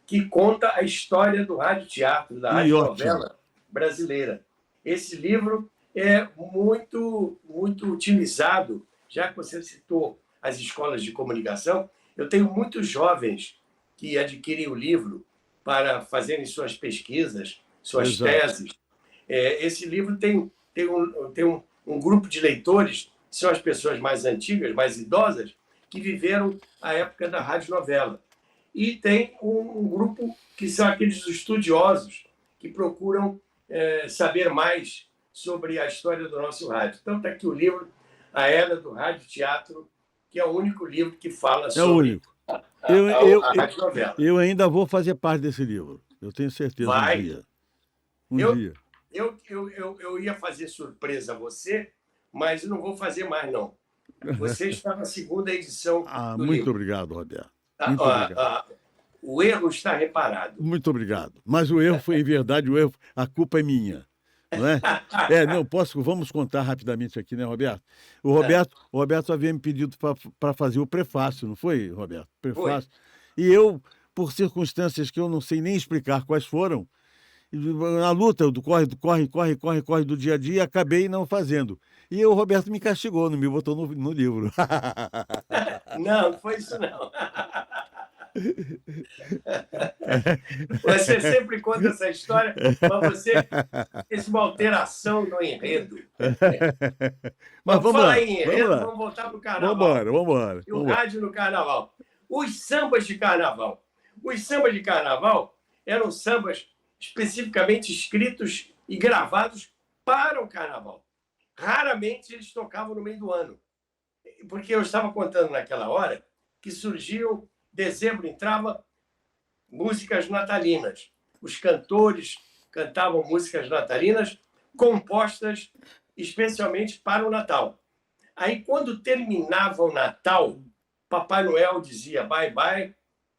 A: que conta a história do rádio teatro, da
B: Que
A: rádio
B: ótimo.
A: novela brasileira. Esse livro é muito, muito utilizado, já que você citou as escolas de comunicação, eu tenho muitos jovens que adquirem o livro para fazerem suas pesquisas, suas
B: Exato.
A: teses. Esse livro tem um grupo de leitores, que são as pessoas mais antigas, mais idosas, que viveram a época da radionovela. E tem um grupo que são aqueles estudiosos que procuram saber mais sobre a história do nosso rádio. Então está aqui o livro A Era do Rádio Teatro, que é o único livro que fala
B: É o
A: sobre
B: único. Eu
A: a radionovela.
B: ainda vou fazer parte desse livro. Eu tenho certeza um
A: Vai.
B: dia. Um
A: Eu,
B: dia.
A: eu ia fazer surpresa a você, mas não vou fazer mais, não. Você está na segunda edição do
B: Muito
A: livro.
B: obrigado, Roberto. Muito obrigado.
A: O erro está reparado.
B: Muito obrigado. Mas o erro foi, em verdade, a culpa é minha. Não é? Não, vamos contar rapidamente aqui, né, Roberto? O Roberto havia me pedido para fazer o prefácio, não foi, Roberto? Prefácio. Foi. E eu, por circunstâncias que eu não sei nem explicar quais foram, na luta do corre do dia a dia, acabei não fazendo. E o Roberto me castigou, não me botou no livro.
A: Não, não foi isso não. Você sempre conta essa história, mas você fez uma alteração no enredo.
B: Mas vamos lá,
A: em enredo, vamos voltar para o carnaval.
B: Vamos embora.
A: E o rádio no carnaval. Os sambas de carnaval. Os sambas de carnaval eram sambas especificamente escritos e gravados para o carnaval. Raramente eles tocavam no meio do ano. Porque eu estava contando naquela hora que surgiam, dezembro entrava, músicas natalinas. Os cantores cantavam músicas natalinas compostas especialmente para o Natal. Aí, quando terminava o Natal, Papai Noel dizia bye bye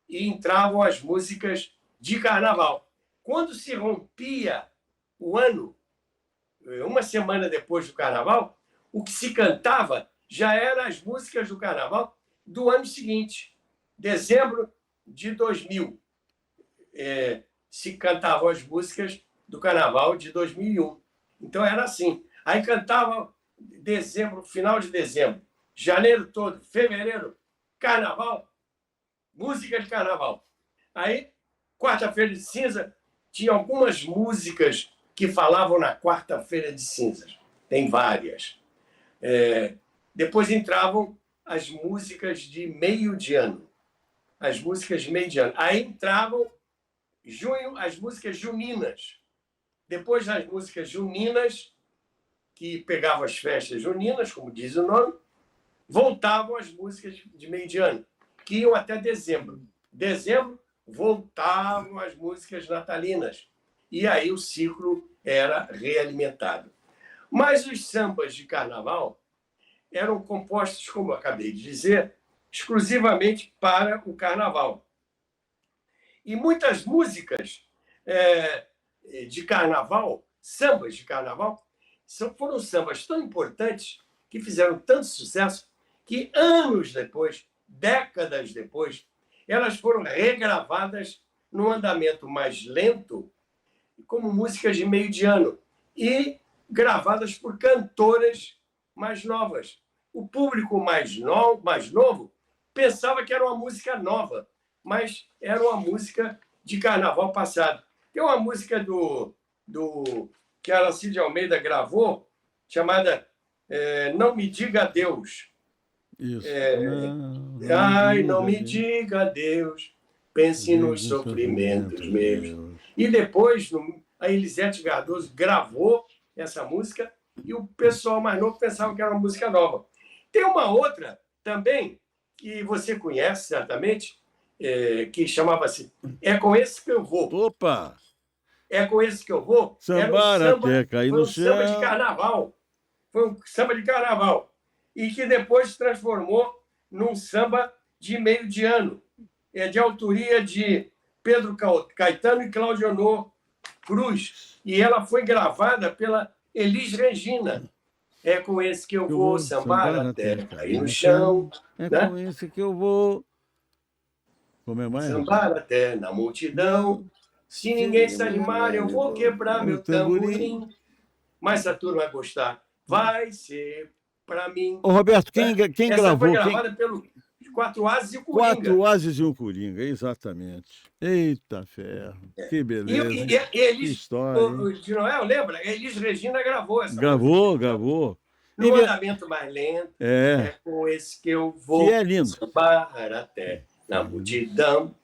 A: e entravam as músicas de carnaval. Quando se rompia o ano, uma semana depois do carnaval, o que se cantava já eram as músicas do carnaval do ano seguinte, dezembro de 2000. Se cantavam as músicas do carnaval de 2001. Então era assim. Aí cantava dezembro, final de dezembro, janeiro todo, fevereiro, carnaval, música de carnaval. Aí, quarta-feira de cinza, tinha algumas músicas que falavam na quarta-feira de cinzas. Tem várias. Depois entravam as músicas de meio de ano. As músicas de meio de ano. Aí entravam, junho, as músicas juninas. Depois das músicas juninas, que pegavam as festas juninas, como diz o nome, voltavam as músicas de meio de ano, que iam até dezembro. Dezembro, voltavam as músicas natalinas. E aí o ciclo era realimentado. Mas os sambas de carnaval eram compostos, como eu acabei de dizer, exclusivamente para o carnaval. E muitas músicas de carnaval, sambas de carnaval, foram sambas tão importantes que fizeram tanto sucesso que anos depois, décadas depois, elas foram regravadas num andamento mais lento, como músicas de meio de ano, e gravadas por cantoras mais novas. O público mais novo pensava que era uma música nova, mas era uma música de carnaval passado. Tem uma música que a Aracide Almeida gravou, chamada Não Me Diga Adeus.
B: Isso.
A: Não me diga adeus, pense nos sofrimentos meus. E depois, a Elisete Cardoso gravou essa música e o pessoal mais novo pensava que era uma música nova. Tem uma outra também, que você conhece certamente, que chamava-se É Com Esse Que Eu Vou.
B: Opa!
A: É Com Esse Que Eu Vou.
B: Sambara até cair no chão.
A: Samba de carnaval. Foi um samba de carnaval. E que depois se transformou num samba de meio de ano. é de autoria de Pedro Caetano e Claudionor Cruz. E ela foi gravada pela Elis Regina. É com esse que eu vou sambar até cair no chão.
B: É
A: né?
B: com esse que eu vou... Como é mais?
A: Sambar até na multidão. Se ninguém se animar, eu vou quebrar meu tamborim. Mas se a turma vai gostar, vai ser pra mim.
B: Ô, Roberto, quem
A: Essa
B: gravou?
A: foi gravada pelo Quatro Ases e o Coringa.
B: Quatro Ases e um Coringa, exatamente. Eita ferro, que beleza.
A: E
B: que
A: Elis,
B: história,
A: o de Noel, lembra? Elis Regina gravou essa
B: gravou.
A: No andamento mais lento, é com esse que eu vou
B: que é lindo.
A: sambar até na multidão.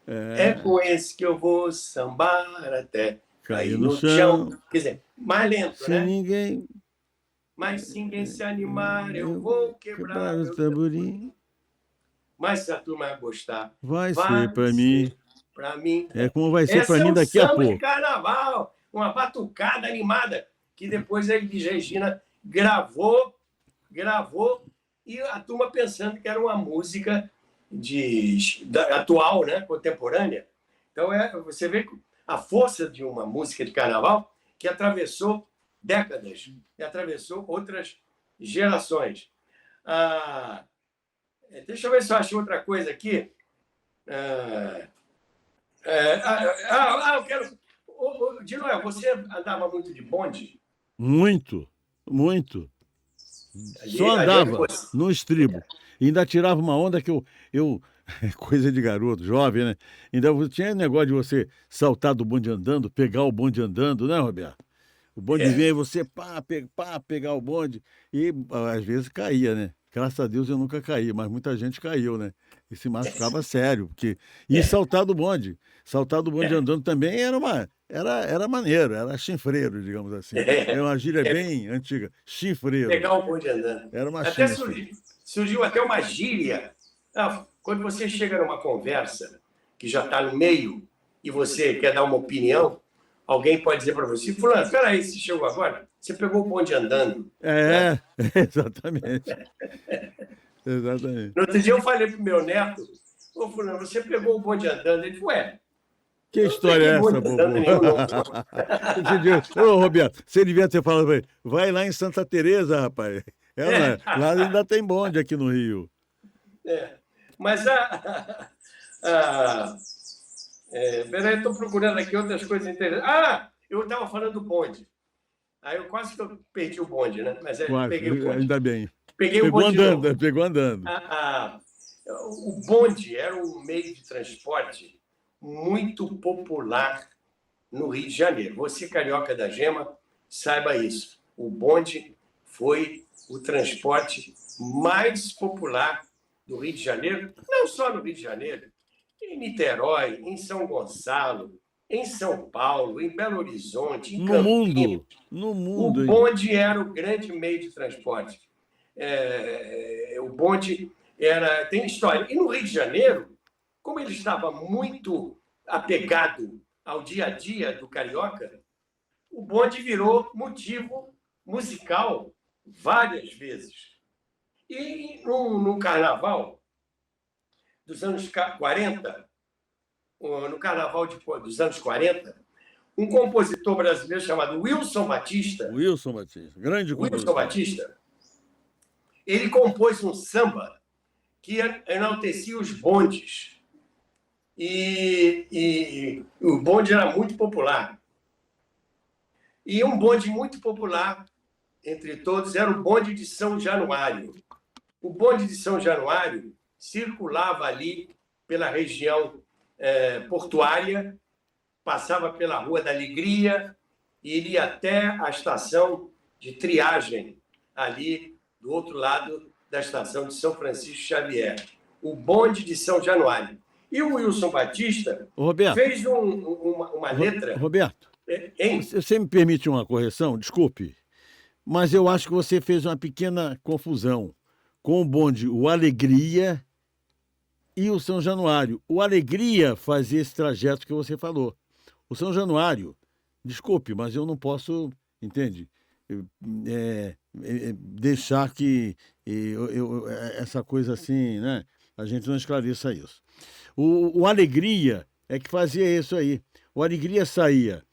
A: É com esse que eu vou sambar até cair no chão. Quer dizer, mais lento,
B: Se
A: né?
B: ninguém...
A: Mas se ninguém se animar, eu vou quebrar
B: o tamborim.
A: Mas se a turma gostar,
B: Vai ser pra mim.
A: Pra mim.
B: É como vai ser pra mim daqui a pouco.
A: De carnaval, uma batucada animada, que depois a Elis Regina gravou, e a turma pensando que era uma música atual, né, contemporânea. Então, você vê a força de uma música de carnaval que atravessou décadas, e atravessou outras gerações. Deixa eu ver se eu acho outra coisa aqui. Eu quero... De Noel, você andava muito de bonde?
B: Muito. Só andava no estribo. E ainda tirava uma onda que eu coisa de garoto, jovem, né? Ainda tinha negócio de você saltar do bonde andando, pegar o bonde andando, né, Roberto? O bonde vinha e você pegar o bonde. E às vezes caía, né? Graças a Deus eu nunca caí, mas muita gente caiu, né? E se machucava sério. E saltar do bonde. Saltar do bonde andando também era maneiro, era chinfreiro, digamos assim. É uma gíria bem antiga. Chinfreiro.
A: Pegar o bonde andando.
B: Era uma
A: até surgiu até uma gíria. Quando você chega numa conversa que já está no meio e você quer dar uma opinião, alguém pode dizer para você, fulano, espera aí, você chegou agora? Você pegou o bonde andando.
B: Exatamente. Exatamente.
A: No outro dia eu falei pro meu neto, fulano, você pegou o bonde andando? Ele falou,
B: que história é essa, bobo? Ô, Roberto, você devia ter falado pra ele, vai lá em Santa Teresa, rapaz. Lá ainda tem bonde aqui no Rio.
A: Mas peraí, estou procurando aqui outras coisas interessantes. Eu estava falando do bonde. Aí eu quase que eu perdi o bonde, né? Mas peguei o bonde.
B: Ainda bem.
A: Peguei o bonde
B: pegou andando.
A: O bonde era um meio de transporte muito popular no Rio de Janeiro. Você, carioca da Gema, saiba isso. O bonde foi o transporte mais popular do Rio de Janeiro, não só no Rio de Janeiro, em Niterói, em São Gonçalo, em São Paulo, em Belo Horizonte, em Campinas.
B: No mundo.
A: O bonde era o grande meio de transporte. O bonde tem história. E no Rio de Janeiro, como ele estava muito apegado ao dia a dia do carioca, o bonde virou motivo musical várias vezes. E no carnaval dos anos 40, no carnaval dos anos 40, um compositor brasileiro chamado Wilson Batista,
B: grande compositor.
A: Wilson Batista, ele compôs um samba que enaltecia os bondes. E o bonde era muito popular. E um bonde muito popular, entre todos, era o bonde de São Januário. O bonde de São Januário circulava ali pela região portuária, passava pela Rua da Alegria e iria até a estação de triagem, ali do outro lado da estação de São Francisco Xavier. O bonde de São Januário. E o Wilson Batista fez uma letra...
B: Roberto, você me permite uma correção? Desculpe, mas eu acho que você fez uma pequena confusão com o bonde, o Alegria e o São Januário. O Alegria fazia esse trajeto que você falou. O São Januário, desculpe, mas eu não posso, entende? Deixar que essa coisa assim, né? A gente não esclareça isso. O Alegria é que fazia isso aí. O Alegria saía,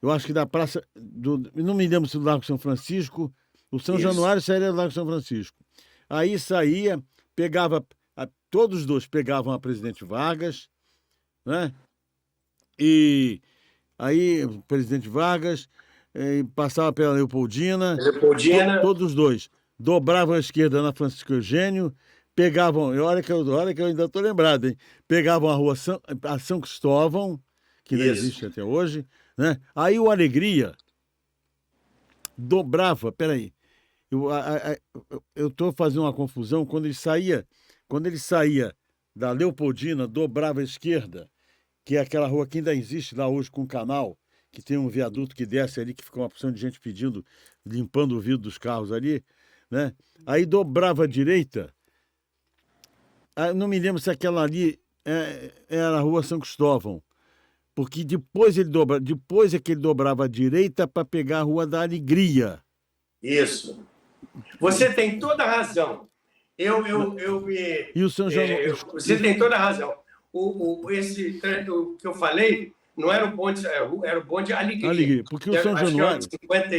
B: eu acho que da Praça do. Não me lembro se do Largo São Francisco. O São
A: Isso.
B: Januário sairia do Largo São Francisco. Aí saía, pegava. Todos os dois pegavam a Presidente Vargas, né? E aí, o Presidente Vargas passava pela Leopoldina,
A: Leopoldina.
B: todos os dois dobravam à esquerda na Francisco Eugênio, pegavam, e olha que eu ainda estou lembrado, hein? Pegavam a rua a São Cristóvão, que ainda
A: Isso.
B: existe até hoje, né? Aí o Alegria dobrava, peraí, eu estou fazendo uma confusão, quando ele saía da Leopoldina, dobrava à esquerda, que é aquela rua que ainda existe lá hoje com o canal, que tem um viaduto que desce ali, que fica uma porção de gente pedindo, limpando o vidro dos carros ali, né? Aí dobrava à direita, não me lembro se aquela ali era a Rua São Cristóvão, porque depois é que ele dobrava à direita para pegar a Rua da Alegria.
A: Isso. Você tem toda a razão.
B: E o São Januário...
A: Você tem toda a razão. Esse que eu falei não era o bonde, era o bonde Alegria.
B: Porque o São Januário...
A: Acho que era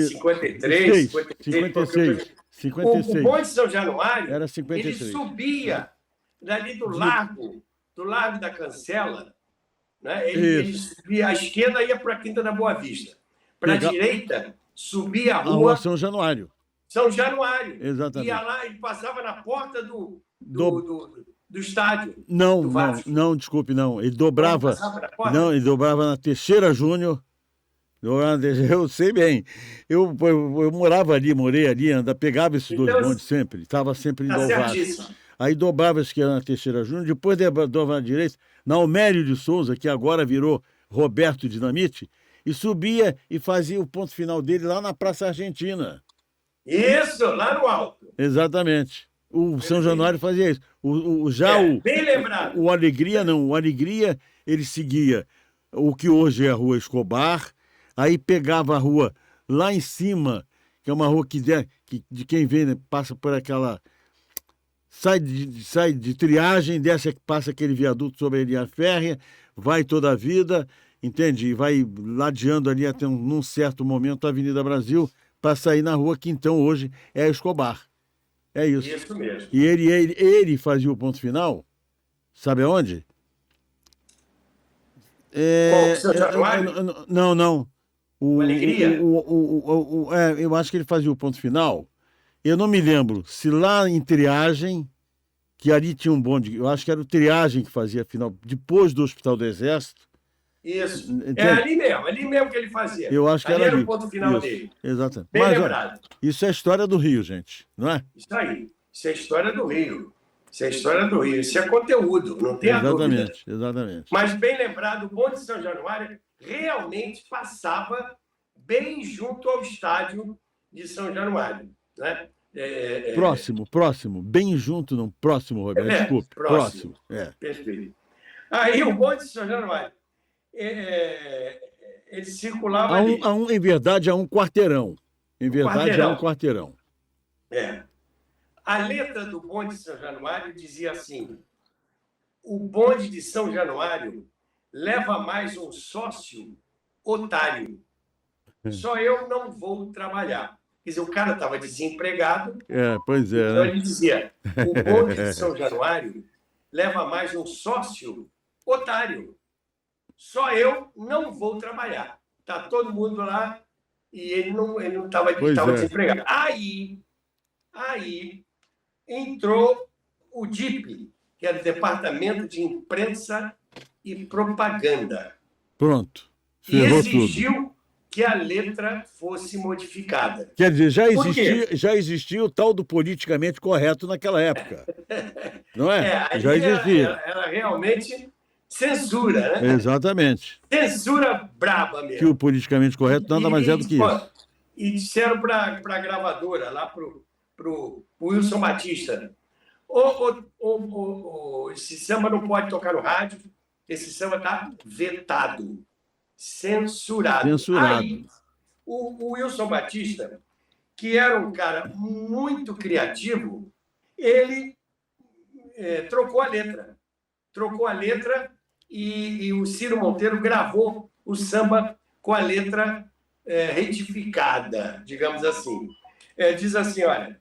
A: 53, 56.
B: 56.
A: O bonde de São Januário,
B: era 53.
A: Ele subia dali do largo da Cancela, né? Ele subia, à esquerda ia para a Quinta da Boa Vista. Para a direita, subia a rua
B: São Januário.
A: São Januário.
B: Exatamente.
A: Ia lá, ele passava na porta do estádio.
B: Não, desculpe, não. Ele dobrava. Não, ele dobrava na Teixeira Júnior. Eu sei bem. Eu morava ali, morei ali, pegava esses dois bondes sempre. Estava sempre indo ao Vasco. Aí dobrava a esquerda na Teixeira Júnior, depois dobrava na direita, na Almério de Souza, que agora virou Roberto Dinamite, e subia e fazia o ponto final dele lá na Praça Argentina.
A: Isso, lá no alto.
B: Exatamente. O São Januário fazia isso.
A: Bem lembrado.
B: O Alegria não. O Alegria, ele seguia o que hoje é a Rua Escobar, aí pegava a rua lá em cima, que é uma rua que de quem vem, né, passa por aquela... Sai de Triagem, passa aquele viaduto sobre a linha férrea, vai toda a vida, entende? E vai ladeando ali até num certo momento a Avenida Brasil, para sair na rua que então hoje é a Escobar. É isso.
A: Isso mesmo.
B: E ele fazia o ponto final, sabe aonde?
A: Qual, São Januário?
B: Não.
A: O Alegria?
B: Eu acho que ele fazia o ponto final. Eu não me lembro se lá em Triagem, que ali tinha um bonde, eu acho que era o Triagem que fazia final, depois do Hospital do Exército.
A: Isso. É ali mesmo que ele fazia.
B: Eu acho que era ali.
A: O ponto final dele.
B: Exatamente.
A: Bem lembrado.
B: Isso é a história do Rio, gente, não é?
A: Isso aí. Isso é a história do Rio. Isso é a história do Rio. Isso é conteúdo, não tem a dúvida.
B: Exatamente.
A: Mas bem lembrado, o bonde de São Januário realmente passava bem junto ao estádio de São Januário. Né?
B: Próximo. Bem junto, não. Próximo, Roberto. Desculpe. Próximo.
A: Perfeito. Aí o bonde de São Januário, ele circulava ali.
B: Em verdade, há um quarteirão. Há um quarteirão.
A: A letra do bonde de São Januário dizia assim: o bonde de São Januário leva mais um sócio otário. Só eu não vou trabalhar. Quer dizer, o cara estava desempregado.
B: Pois é.
A: Então ele dizia: o bonde de São Januário leva mais um sócio otário. Só eu não vou trabalhar. Está todo mundo lá e ele não estava desempregado. Aí entrou o DIP, que era o Departamento de Imprensa e Propaganda.
B: Pronto.
A: E exigiu que a letra fosse modificada.
B: Quer dizer, já existia o tal do politicamente correto naquela época. Não é? Já existia.
A: Era realmente censura, né?
B: Exatamente.
A: Censura braba mesmo.
B: Que o politicamente correto nada mais é do que isso.
A: E disseram para a gravadora, lá para o Wilson Batista: esse samba não pode tocar no rádio, esse samba está vetado. Censurado. Aí, o Wilson Batista, que era um cara muito criativo, ele trocou a letra. trocou a letra e o Ciro Monteiro gravou o samba com a letra retificada, digamos assim. Diz assim, olha,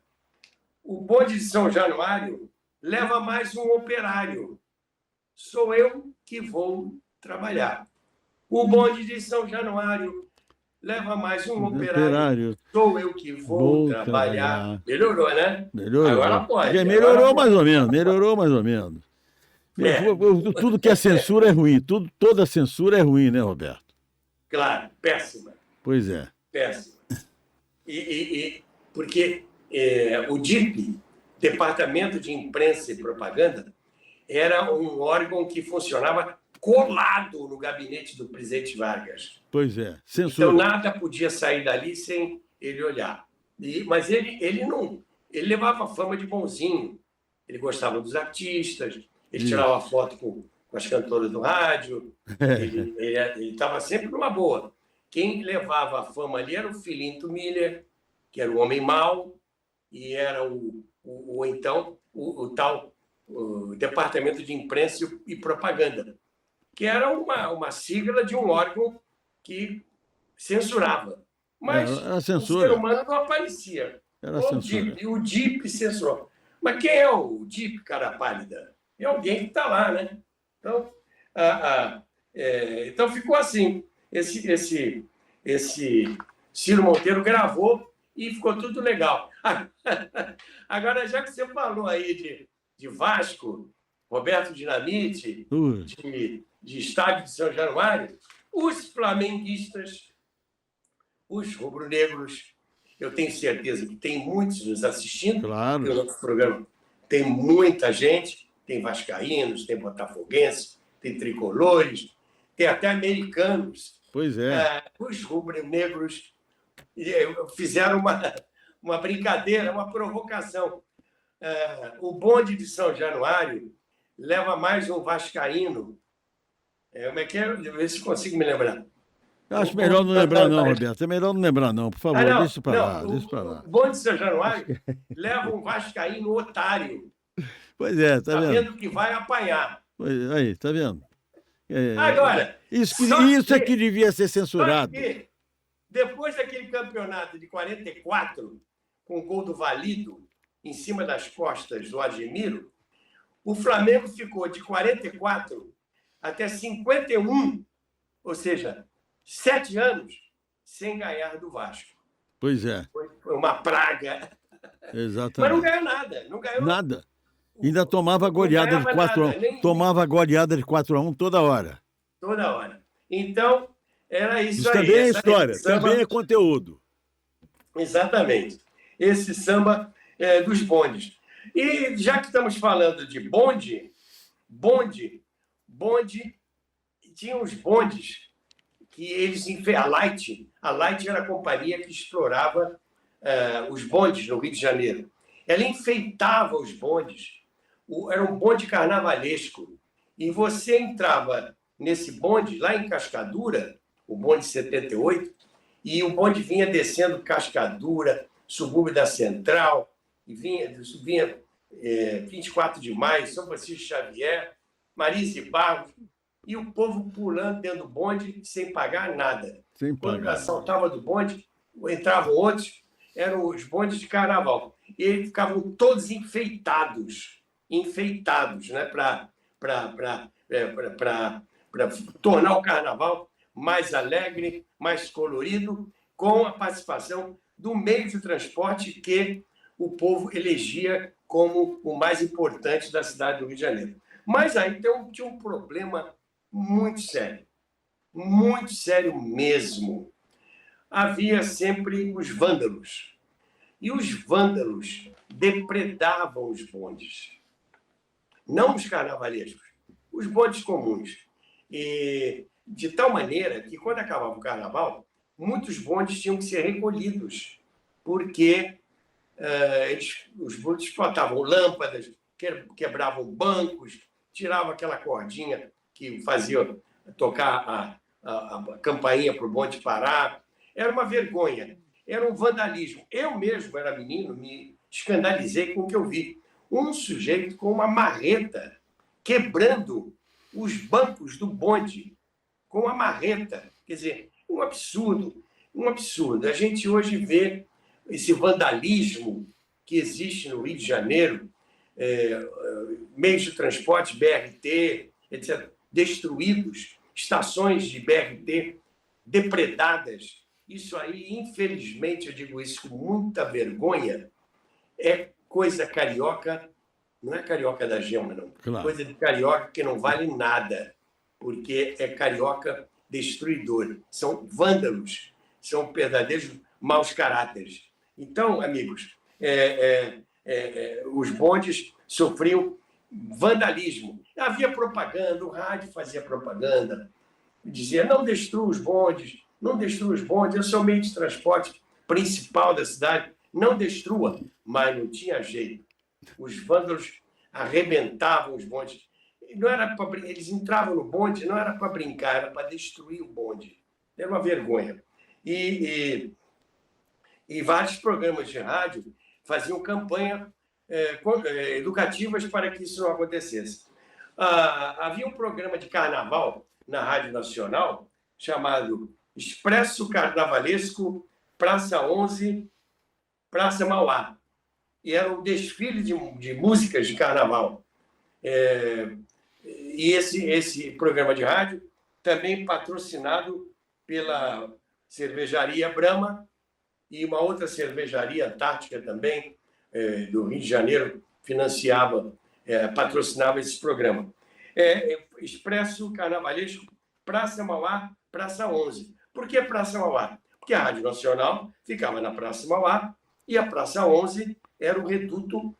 A: o bonde de São Januário leva mais um operário. Sou eu que vou trabalhar. O bonde de São Januário leva mais um operário. Sou eu que vou trabalhar. Melhorou, né?
B: Melhorou.
A: Agora pode.
B: Melhorou mais ou menos, melhorou mais ou menos. Tudo que é censura é ruim. Toda censura é ruim, né, Roberto?
A: Claro, péssima.
B: Pois é.
A: Péssima. Porque o DIP, Departamento de Imprensa e Propaganda, era um órgão que funcionava colado no gabinete do presidente Vargas.
B: Pois é, censura.
A: Então nada podia sair dali sem ele olhar. Mas ele não, ele levava fama de bonzinho. Ele gostava dos artistas, ele tirava foto com as cantoras do rádio, ele estava sempre numa boa. Quem levava a fama ali era o Filinto Miller, que era o homem mau, e era o tal Departamento de Imprensa e Propaganda, que era uma sigla de um órgão que censurava. Mas o ser humano não aparecia. O DIP censurou. Mas quem é o DIP, cara pálida? É alguém que está lá, né? Então, então ficou assim. Esse Ciro Monteiro gravou e ficou tudo legal. Agora, já que você falou aí de Vasco, Roberto Dinamite, de Estádio de São Januário, os flamenguistas, os rubro-negros, eu tenho certeza que tem muitos nos assistindo,
B: claro.
A: Porque o nosso programa tem muita gente, tem vascaínos, tem botafoguenses, tem tricolores, tem até americanos.
B: Pois é.
A: Os rubro-negros fizeram uma brincadeira, uma provocação. O bonde de São Januário leva mais um vascaíno. Como é que é? Deixa eu ver se consigo me lembrar.
B: Acho melhor não lembrar não, Roberto. É melhor não lembrar não, por favor. Deixa para lá.
A: O bonde de São Januário leva um vascaíno otário.
B: Pois é, tá vendo?
A: Sabendo que vai apanhar.
B: Aí, tá vendo?
A: Agora,
B: isso é que devia ser censurado.
A: Depois daquele campeonato de 44, com o gol do Valido em cima das costas do Ademiro, o Flamengo ficou de 44 até 51, ou seja, 7 anos, sem ganhar do Vasco.
B: Pois é.
A: Foi uma praga.
B: Exatamente.
A: Mas não ganhou nada. Não ganhou
B: nada. Ainda tomava goleada de 4-1. Tomava goleada de 4-1 toda hora.
A: Toda hora. Então, era isso aí.
B: Também é história, também é conteúdo.
A: Exatamente. Esse samba dos bondes. E já que estamos falando de bonde, tinha os bondes que eles... A Light era a companhia que explorava os bondes no Rio de Janeiro. Ela enfeitava os bondes. Era um bonde carnavalesco. E você entrava nesse bonde, lá em Cascadura, o bonde 78, e o bonde vinha descendo Cascadura, subúrbio da Central, e vinha 24 de maio, São Francisco Xavier, Marise Barros, e o povo pulando dentro do bonde sem pagar nada. Quando saltava do bonde, entravam outros, eram os bondes de carnaval. E eles ficavam todos enfeitados, né, para tornar o carnaval mais alegre, mais colorido, com a participação do meio de transporte que o povo elegia como o mais importante da cidade do Rio de Janeiro. Mas aí tinha um problema muito sério mesmo. Havia sempre os vândalos. E os vândalos depredavam os bondes. Não os carnavalescos, os bondes comuns. E de tal maneira que, quando acabava o carnaval, muitos bondes tinham que ser recolhidos, porque os bondes explotavam lâmpadas, quebravam bancos, tiravam aquela cordinha que fazia tocar a campainha para o bonde parar. Era uma vergonha, era um vandalismo. Eu mesmo era menino, me escandalizei com o que eu vi. Um sujeito com uma marreta quebrando os bancos do bonde com a marreta. Quer dizer, um absurdo, um absurdo. A gente hoje vê esse vandalismo que existe no Rio de Janeiro, meios de transporte, BRT, etc., destruídos, estações de BRT depredadas. Isso aí, infelizmente, eu digo isso com muita vergonha, é coisa carioca, não é carioca da gema, não.
B: Claro.
A: Coisa de carioca que não vale nada, porque é carioca destruidor. São vândalos, são verdadeiros maus caráteres. Então, amigos, os bondes sofriam vandalismo. Havia propaganda, o rádio fazia propaganda, dizia, não destrua os bondes, não destrua os bondes, esse é o meio de transporte principal da cidade, não destrua. Mas não tinha jeito. Os vândalos arrebentavam os bondes. Não era eles entravam no bonde, não era para brincar, era para destruir o bonde. Era uma vergonha. E vários programas de rádio faziam campanha educativas para que isso não acontecesse. Havia um programa de carnaval na Rádio Nacional chamado Expresso Carnavalesco Praça 11, Praça Mauá. E era um desfile de músicas de carnaval. E esse programa de rádio também patrocinado pela cervejaria Brahma e uma outra cervejaria Antártica também, do Rio de Janeiro, patrocinava esse programa. Expresso Carnavalesco, Praça Mauá, Praça 11. Por que Praça Mauá? Porque a Rádio Nacional ficava na Praça Mauá e a Praça 11 era o reduto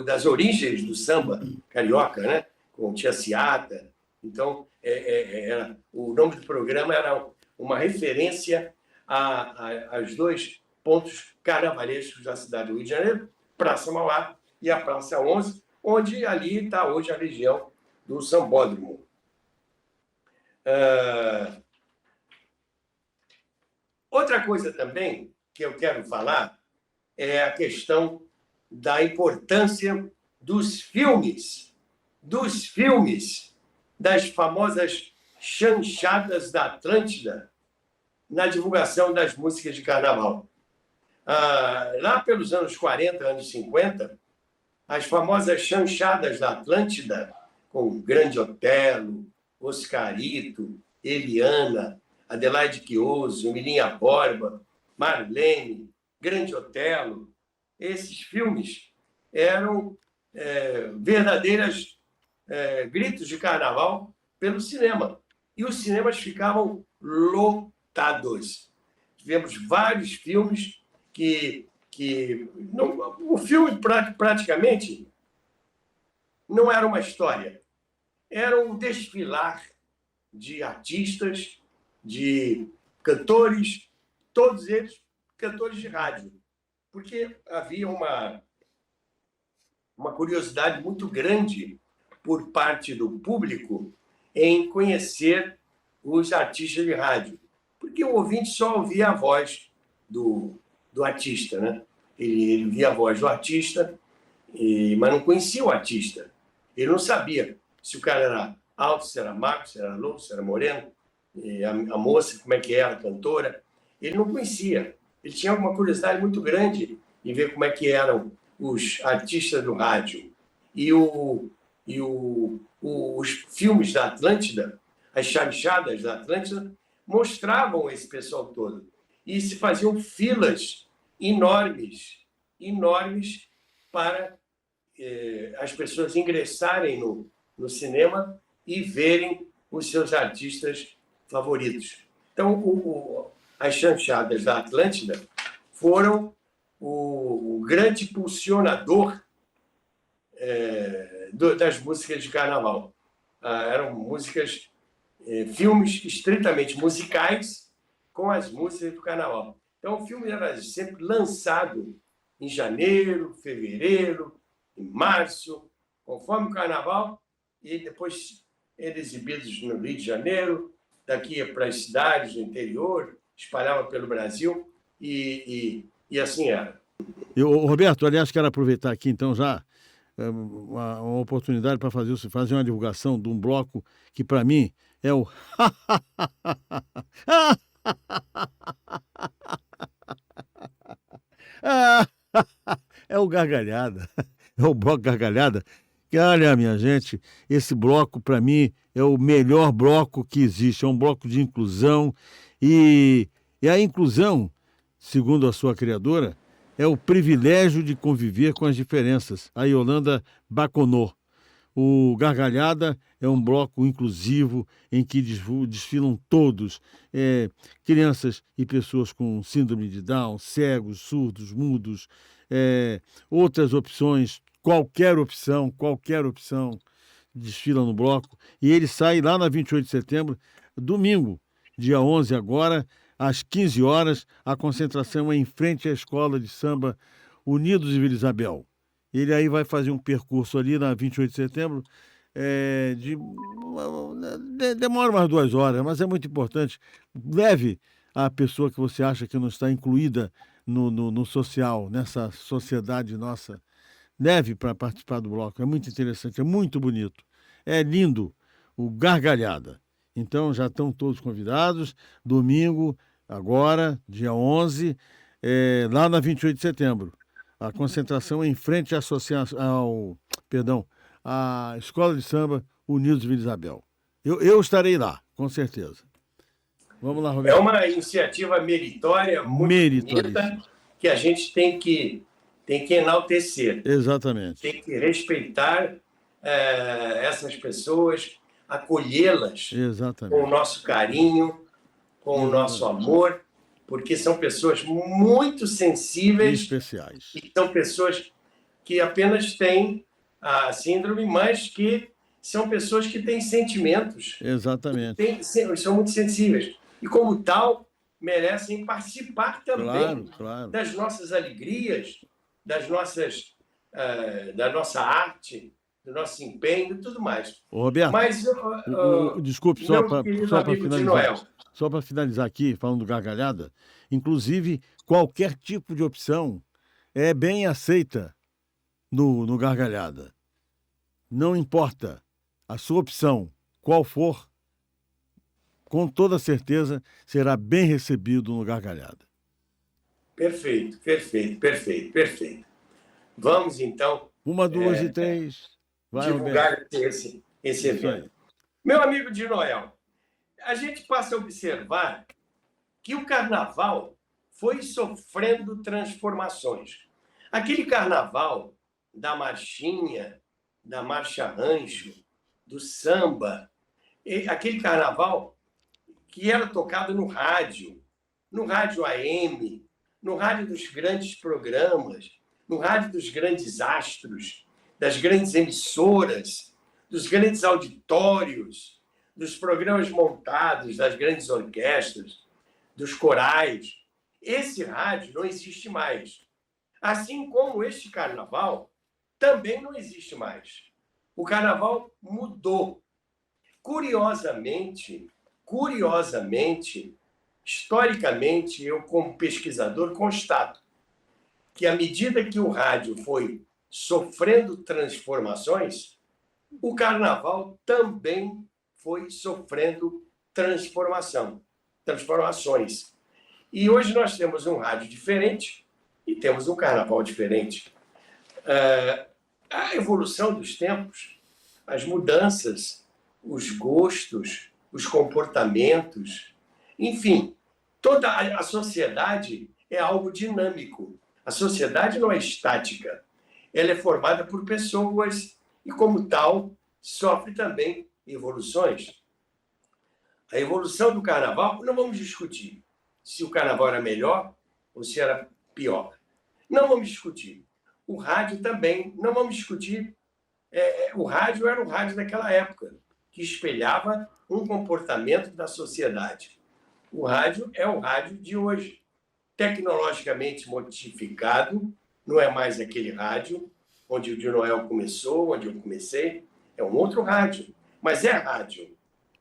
A: das origens do samba carioca, né? Com Tia Ciata. Então, o nome do programa era uma referência aos dois pontos carnavalescos da cidade do Rio de Janeiro, Praça Mauá e a Praça 11, onde ali está hoje a região do Sambódromo. Outra coisa também que eu quero falar é a questão da importância dos filmes, das famosas chanchadas da Atlântida na divulgação das músicas de carnaval. Lá pelos anos 40, anos 50, as famosas chanchadas da Atlântida, com Grande Otelo, Oscarito, Eliana, Adelaide Quioso, Milinha Borba, Marlene, Grande Otelo, esses filmes eram verdadeiras gritos de carnaval pelo cinema. E os cinemas ficavam lotados. Tivemos vários filmes o filme praticamente não era uma história, era um desfilar de artistas, de cantores, todos eles cantores de rádio, porque havia uma curiosidade muito grande por parte do público em conhecer os artistas de rádio, porque o ouvinte só ouvia a voz do artista, né? Ele via a voz do artista, mas não conhecia o artista. Ele não sabia se o cara era alto, se era magro, se era louco, se era moreno, a moça, como é que era, a cantora. Ele não conhecia. Ele tinha uma curiosidade muito grande em ver como é que eram os artistas do rádio. E os filmes da Atlântida, as chanchadas da Atlântida, mostravam esse pessoal todo. E se faziam filas enormes para as pessoas ingressarem no cinema e verem os seus artistas favoritos. Então, as chanchadas da Atlântida foram o grande impulsionador das músicas de carnaval. Eram músicas, filmes estritamente musicais com as músicas do carnaval. Então, o filme era sempre lançado em janeiro, fevereiro, em março, conforme o carnaval, e depois eram exibidos no Rio de Janeiro, daqui para as cidades do interior, espalhava pelo Brasil, e assim era.
B: Roberto, aliás, quero aproveitar aqui, então, já uma oportunidade para fazer uma divulgação de um bloco que, para mim, é o. É o Gargalhada. É o bloco Gargalhada. Que, olha, minha gente, esse bloco, para mim, é o melhor bloco que existe. É um bloco de inclusão. E a inclusão, segundo a sua criadora, é o privilégio de conviver com as diferenças. A Yolanda Baconô. O Gargalhada é um bloco inclusivo em que desfilam todos, crianças e pessoas com síndrome de Down, cegos, surdos, mudos, outras opções, qualquer opção desfila no bloco. E ele sai lá na 28 de setembro, domingo, dia 11 agora, às 15 horas, a concentração é em frente à Escola de Samba Unidos de Vila Isabel. Ele aí vai fazer um percurso ali na 28 de setembro, demora umas 2 horas, mas é muito importante. Leve a pessoa que você acha que não está incluída no social, nessa sociedade nossa. Leve para participar do bloco. É muito interessante, é muito bonito. É lindo, o Gargalhada. Então já estão todos convidados. Domingo, agora, dia 11, lá na 28 de setembro. A concentração é em frente à Escola de Samba Unidos de Vila Isabel. Eu estarei lá, com certeza. Vamos lá,
A: É
B: Roberto.
A: uma iniciativa meritória, muito bonita, que a gente tem que enaltecer.
B: Exatamente.
A: Tem que respeitar essas pessoas, acolhê-las
B: Exatamente.
A: com o nosso carinho, com o nosso amor, porque são pessoas muito sensíveis.
B: Especiais.
A: E são pessoas que apenas têm a síndrome, mas que são pessoas que têm sentimentos.
B: Exatamente.
A: São muito sensíveis. E, como tal, merecem participar também das nossas alegrias, da nossa arte, do nosso empenho e tudo mais.
B: Roberto,
A: mas,
B: desculpe, só para finalizar aqui, falando do Gargalhada, inclusive, qualquer tipo de opção é bem aceita no Gargalhada. Não importa a sua opção, qual for, com toda certeza será bem recebido no Gargalhada.
A: Perfeito. Vamos, então...
B: 1, 2 e 3. Vai,
A: divulgar
B: Roberto.
A: esse evento. Meu amigo de Noel, a gente passa a observar que o carnaval foi sofrendo transformações. Aquele carnaval da marchinha, da marcha rancho, do samba, aquele carnaval que era tocado no rádio AM, no rádio dos grandes programas, no rádio dos grandes astros, das grandes emissoras, dos grandes auditórios, dos programas montados, das grandes orquestras, dos corais. Esse rádio não existe mais. Assim como este carnaval também não existe mais. O carnaval mudou. Curiosamente, historicamente, eu, como pesquisador, constato que, à medida que o rádio foi sofrendo transformações, o carnaval também foi sofrendo transformações. E hoje nós temos um rádio diferente e temos um carnaval diferente. A evolução dos tempos, as mudanças, os gostos, os comportamentos, enfim, toda a sociedade é algo dinâmico. A sociedade não é estática. Ela é formada por pessoas e, como tal, sofre também evoluções. A evolução do carnaval, não vamos discutir se o carnaval era melhor ou se era pior. Não vamos discutir. O rádio também, não vamos discutir. O rádio era o rádio daquela época, que espelhava um comportamento da sociedade. O rádio é o rádio de hoje, tecnologicamente modificado, não é mais aquele rádio onde o de Noel começou, onde eu comecei, é um outro rádio, mas é rádio.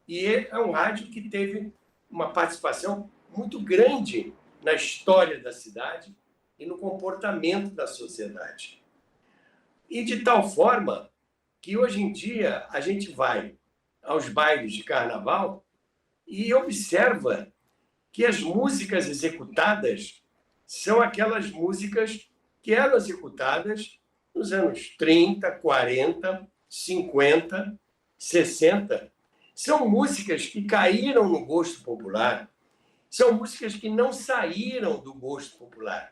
A: E é um rádio que teve uma participação muito grande na história da cidade e no comportamento da sociedade. E de tal forma que hoje em dia a gente vai aos bailes de carnaval e observa que as músicas executadas são aquelas músicas que eram executadas nos anos 30, 40, 50, 60. São músicas que caíram no gosto popular, são músicas que não saíram do gosto popular,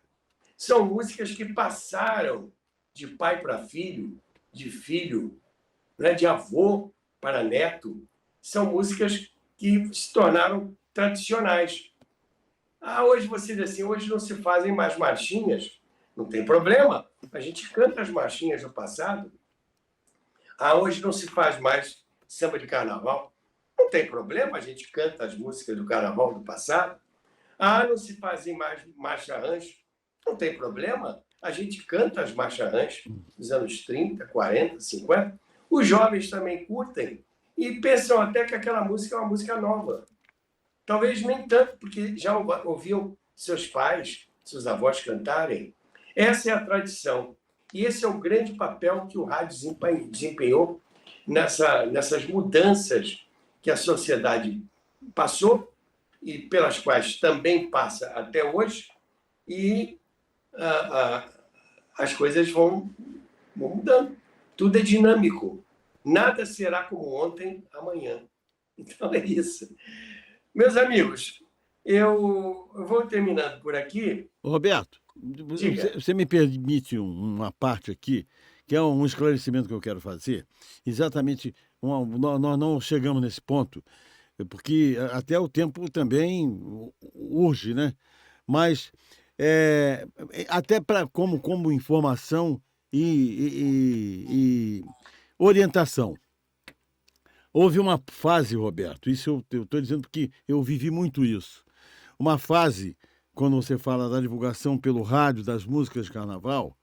A: são músicas que passaram de pai para filho, de filho, né, de avô para neto. São músicas que se tornaram tradicionais. Hoje você diz assim, hoje não se fazem mais marchinhas. Não tem problema, a gente canta as marchinhas do passado. Hoje não se faz mais samba de carnaval. Não tem problema, a gente canta as músicas do carnaval do passado. Não se fazem mais marcha-rancho. Não tem problema, a gente canta as marcha-rancho dos anos 30, 40, 50. Os jovens também curtem e pensam até que aquela música é uma música nova. Talvez nem tanto, porque já ouviam seus pais, seus avós cantarem. Essa é a tradição. E esse é o grande papel que o rádio desempenhou nessas mudanças que a sociedade passou e pelas quais também passa até hoje. E as coisas vão mudando. Tudo é dinâmico. Nada será como ontem, amanhã. Então é isso. Meus amigos, eu vou terminando por aqui.
B: Roberto,
A: Diga.
B: você me permite uma parte aqui, que é um esclarecimento que eu quero fazer. Exatamente, nós não chegamos nesse ponto, porque até o tempo também urge, né? Mas até como informação e orientação. Houve uma fase, Roberto, isso eu estou dizendo porque eu vivi muito isso. Uma fase, quando você fala da divulgação pelo rádio das músicas de carnaval,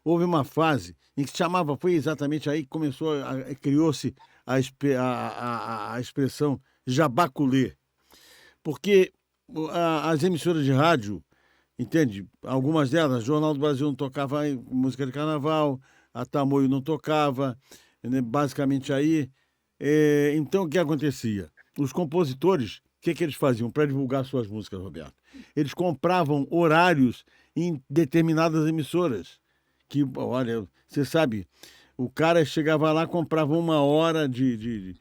B: houve uma fase em que se chamava, foi exatamente aí que criou-se a expressão jabaculê. Porque as emissoras de rádio, entende? Algumas delas, Jornal do Brasil não tocava música de carnaval, a Tamoio não tocava, né? Basicamente aí. Então, o que acontecia? Os compositores, o que eles faziam para divulgar suas músicas, Roberto? Eles compravam horários em determinadas emissoras. Que, olha, você sabe, o cara chegava lá, comprava 1 hora de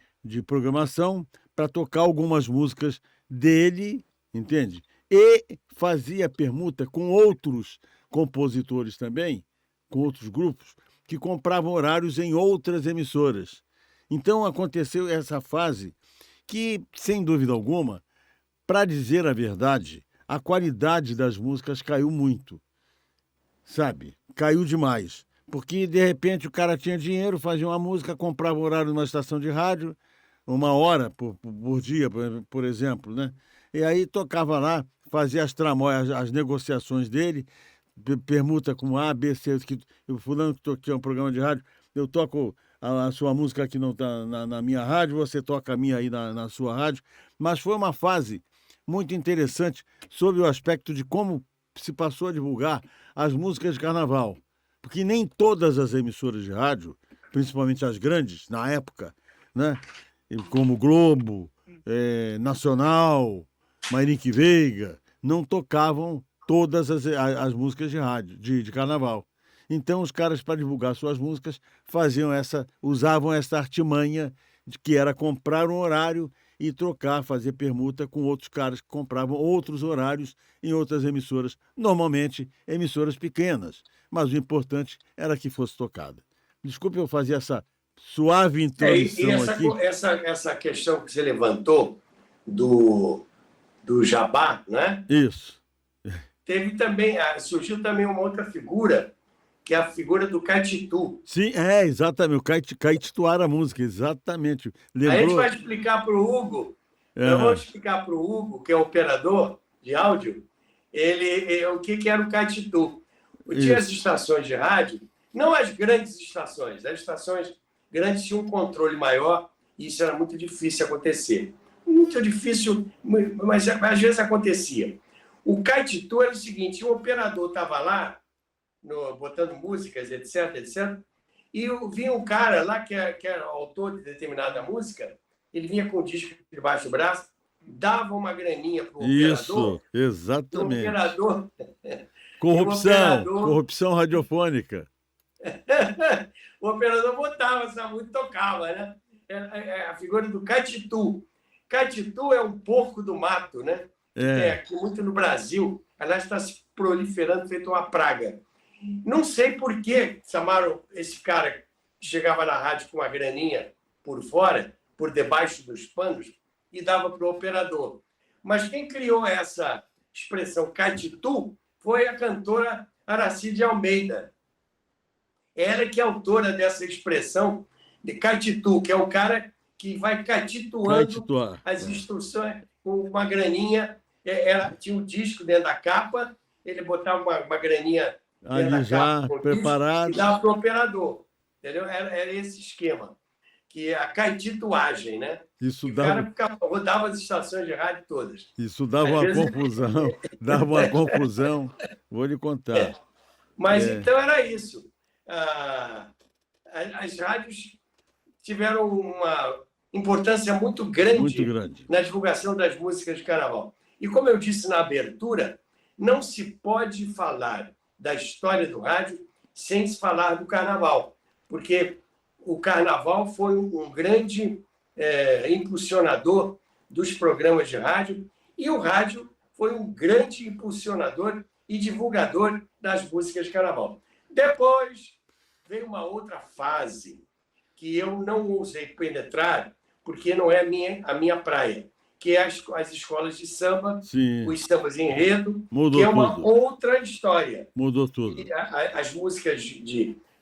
B: programação para tocar algumas músicas dele, entende? E fazia permuta com outros compositores também, com outros grupos, que compravam horários em outras emissoras. Então aconteceu essa fase que, sem dúvida alguma, para dizer a verdade, a qualidade das músicas caiu muito, sabe? Caiu demais. Porque, de repente, o cara tinha dinheiro, fazia uma música, comprava horário numa estação de rádio, 1 hora por dia, por exemplo, né? E aí tocava lá, fazia as tramóias, as negociações dele, permuta com A, B, C, o fulano que toquei um programa de rádio, eu toco a sua música aqui não está na minha rádio, você toca a minha aí na sua rádio. Mas foi uma fase muito interessante sob o aspecto de como se passou a divulgar as músicas de carnaval. Porque nem todas as emissoras de rádio, principalmente as grandes, na época, né, como Globo, Nacional, Mairique Veiga, não tocavam todas as músicas de rádio, de carnaval. Então, os caras, para divulgar suas músicas, usavam essa artimanha de que era comprar um horário e trocar, fazer permuta com outros caras que compravam outros horários em outras emissoras, normalmente emissoras pequenas, mas o importante era que fosse tocada. Desculpe eu fazer essa suave introdução aqui.
A: Essa questão que você levantou do jabá, né?
B: Isso.
A: Surgiu também uma outra figura, que é a figura do Caititu.
B: Sim, exatamente. O Caetituar a música, exatamente.
A: Lembrou? Aí a gente vai explicar para o Hugo. Eu vou explicar para o Hugo, que é operador de áudio, o que era o Caititu. Tinha as estações de rádio, não as grandes estações. As estações grandes tinham um controle maior e isso era muito difícil acontecer. Muito difícil, mas às vezes acontecia. O Caititu era o seguinte, o operador estava lá, botando músicas, etc., etc., E eu vi um cara lá que era autor de determinada música, ele vinha com o disco debaixo do braço, dava uma graninha para o
B: Isso,
A: operador, e o
B: exatamente.
A: operador, e o
B: Corrupção,
A: operador,
B: corrupção radiofônica.
A: o operador botava essa música e tocava, né? É a figura do catitu. Catitu é um porco do mato, né? Que tem
B: É,
A: aqui muito no Brasil. Aliás, está se proliferando, feito uma praga. Não sei por que chamaram esse cara que chegava na rádio com uma graninha por fora, por debaixo dos panos, e dava para o operador. Mas quem criou essa expressão catitu foi a cantora Aracide Almeida. Ela que é autora dessa expressão de catitu, que é o cara que vai
B: vai
A: catituando
B: titular.
A: as instruções com uma graninha. Ela tinha um disco dentro da capa, ele botava uma graninha dentro
B: Ali
A: da
B: já
A: capa com o disco
B: preparado.
A: e dava para o operador. Entendeu? Era esse esquema, que é a caetituagem, né?
B: Isso
A: E o cara
B: dava,
A: rodava as estações de rádio todas.
B: isso dava
A: Às
B: uma
A: vezes,
B: confusão. Dava uma confusão. Vou lhe contar.
A: mas
B: É,
A: então era isso. As rádios tiveram uma importância muito
B: muito
A: grande
B: grande.
A: na divulgação das músicas de carnaval. E como eu disse na abertura, não se pode falar da história do rádio sem se falar do carnaval, porque o carnaval foi um grande impulsionador dos programas de rádio e o rádio foi um grande impulsionador e divulgador das músicas de carnaval. Depois veio uma outra fase que eu não ousei penetrar, porque não é a minha praia, que é as escolas de samba,
B: Sim,
A: os sambas enredo, que
B: mudou
A: é uma
B: tudo.
A: outra história.
B: Mudou
A: E
B: tudo.
A: as músicas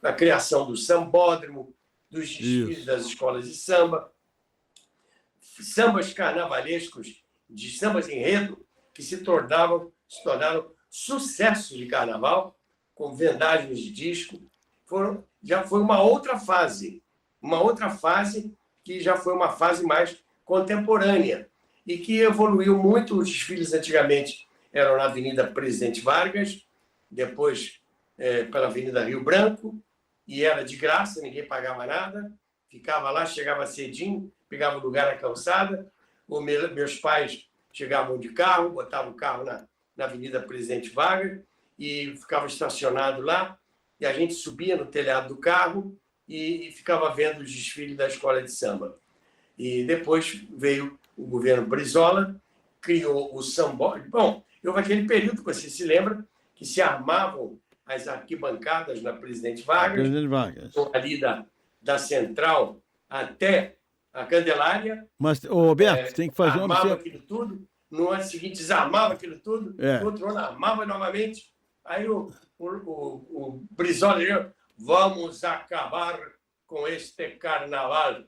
A: da criação do sambódromo, dos desfiles
B: Isso.
A: das escolas de samba, sambas carnavalescos, de sambas enredo, que se tornaram sucessos de carnaval, com vendagens de disco. Já foi uma outra fase que já foi uma fase mais contemporânea e que evoluiu muito. Os desfiles antigamente eram na Avenida Presidente Vargas, depois pela Avenida Rio Branco, e era de graça, ninguém pagava nada, ficava lá, chegava cedinho, pegava lugar na calçada. Meus pais chegavam de carro, botavam o carro na Avenida Presidente Vargas e ficava estacionado lá, e a gente subia no telhado do carro e ficava vendo os desfiles da escola de samba. E depois veio o governo Brizola, criou o sambódromo. Bom, houve aquele período, que você se lembra, que se armavam as arquibancadas na Presidente Vargas,
B: Presidente Vargas.
A: ali da Central até a Candelária.
B: Mas, ô, Roberto, tem que fazer uma
A: Armava
B: observação.
A: aquilo tudo, no ano seguinte desarmava aquilo tudo, no outro ano armava novamente. Aí o Brizola dizia: vamos acabar com este carnaval.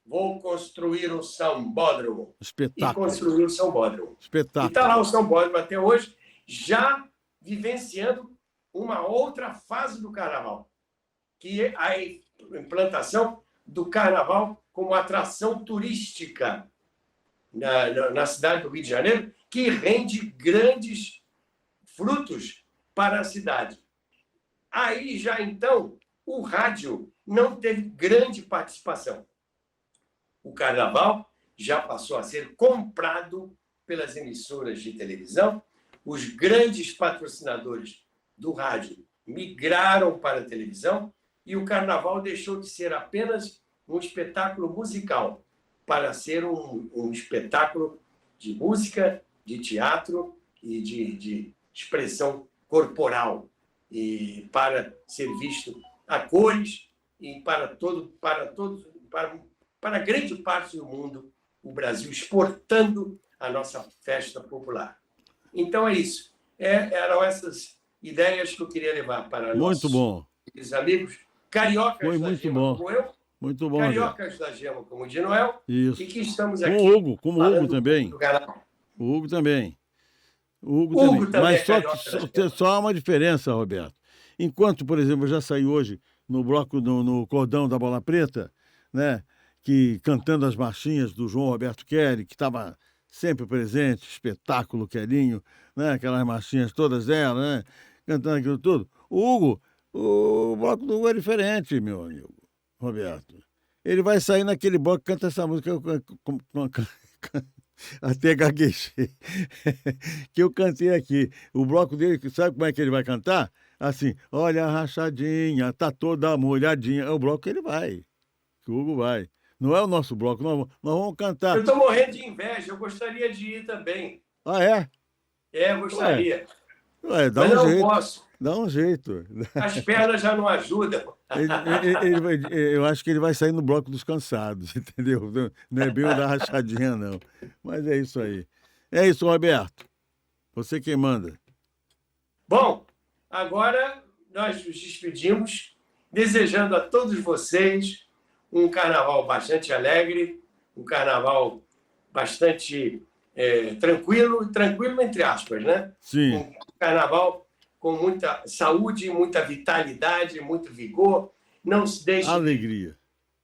A: Vou construir um sambódromo.
B: Espetáculo.
A: E construiu o sambódromo.
B: Espetáculo.
A: E está lá o sambódromo até hoje, já vivenciando uma outra fase do carnaval, que é a implantação do carnaval como atração turística na cidade do Rio de Janeiro, que rende grandes frutos para a cidade. Aí já então o rádio não teve grande participação. O carnaval já passou a ser comprado pelas emissoras de televisão. Os grandes patrocinadores do rádio migraram para a televisão e o carnaval deixou de ser apenas um espetáculo musical para ser um espetáculo de música, de teatro e de expressão corporal, e para ser visto a cores e para grande parte do mundo, o Brasil exportando a nossa festa popular. Então é isso. Eram essas ideias que eu queria levar para
B: Muito bom.
A: Nossos amigos cariocas
B: Foi
A: da
B: muito
A: Gema
B: bom.
A: como eu,
B: Muito bom,
A: cariocas da Gema como o de Noel,
B: Isso.
A: e que estamos
B: Com
A: aqui
B: o Hugo, como o Hugo
A: falando
B: também.
A: do carnaval.
B: O Hugo também. O Hugo
A: Hugo também
B: Mas
A: é carioca.
B: só há uma diferença, Roberto. Enquanto, por exemplo, eu já saí hoje no bloco, no cordão da Bola Preta, né, que cantando as marchinhas do João Roberto Kelly, que estava sempre presente, espetáculo, Quelinho, né, aquelas marchinhas todas dela, né, cantando aquilo tudo. O Hugo O bloco do Rua é diferente, meu amigo Roberto. Ele vai sair naquele bloco que canta essa música até gaguejei. Que eu cantei aqui. O bloco dele, sabe como é que ele vai cantar? Assim, olha a rachadinha, tá toda molhadinha. É o bloco que ele vai, que o Hugo vai. Não é o nosso bloco, nós vamos cantar.
A: Eu estou morrendo de inveja, eu gostaria de ir também.
B: Ah, é?
A: Gostaria.
B: Ué, dá
A: Mas
B: um
A: não
B: jeito.
A: posso.
B: Dá um jeito.
A: As pernas já não ajudam.
B: Eu acho que ele vai sair no bloco dos cansados, entendeu? Não é bem o da rachadinha, não. Mas é isso aí. É isso, Roberto. Você quem manda.
A: Bom, agora nós nos despedimos, desejando a todos vocês um carnaval bastante alegre, um carnaval bastante tranquilo entre aspas, né?
B: Sim.
A: Um carnaval com muita saúde, muita vitalidade, muito vigor. Não se deixem
B: Alegria.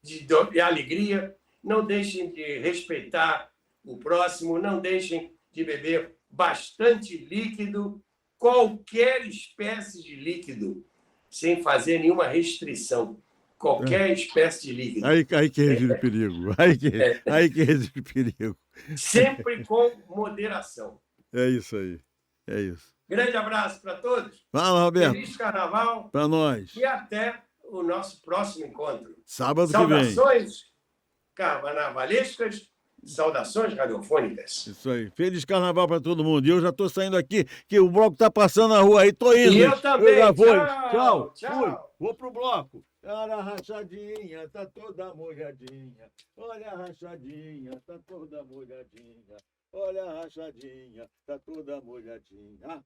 A: de alegria, não deixem de respeitar o próximo, não deixem de beber bastante líquido, qualquer espécie de líquido, sem fazer nenhuma restrição. Qualquer espécie de líquido.
B: Aí que reside o perigo. Aí que reside o perigo.
A: Sempre com moderação.
B: É isso aí. É isso.
A: Grande abraço para todos.
B: Fala, Roberto.
A: Feliz Carnaval.
B: Para nós.
A: E até o nosso próximo encontro.
B: Sábado que vem.
A: Saudações carnavalescas, saudações radiofônicas.
B: Isso aí. Feliz Carnaval para todo mundo. E eu já tô saindo aqui, que o bloco tá passando na rua aí. Tô indo.
A: E eu também.
B: Eu já vou.
A: Tchau.
B: Fui. Vou pro bloco. Olha a rachadinha, tá toda molhadinha. Olha a rachadinha, tá toda molhadinha. Olha a rachadinha, tá toda molhadinha.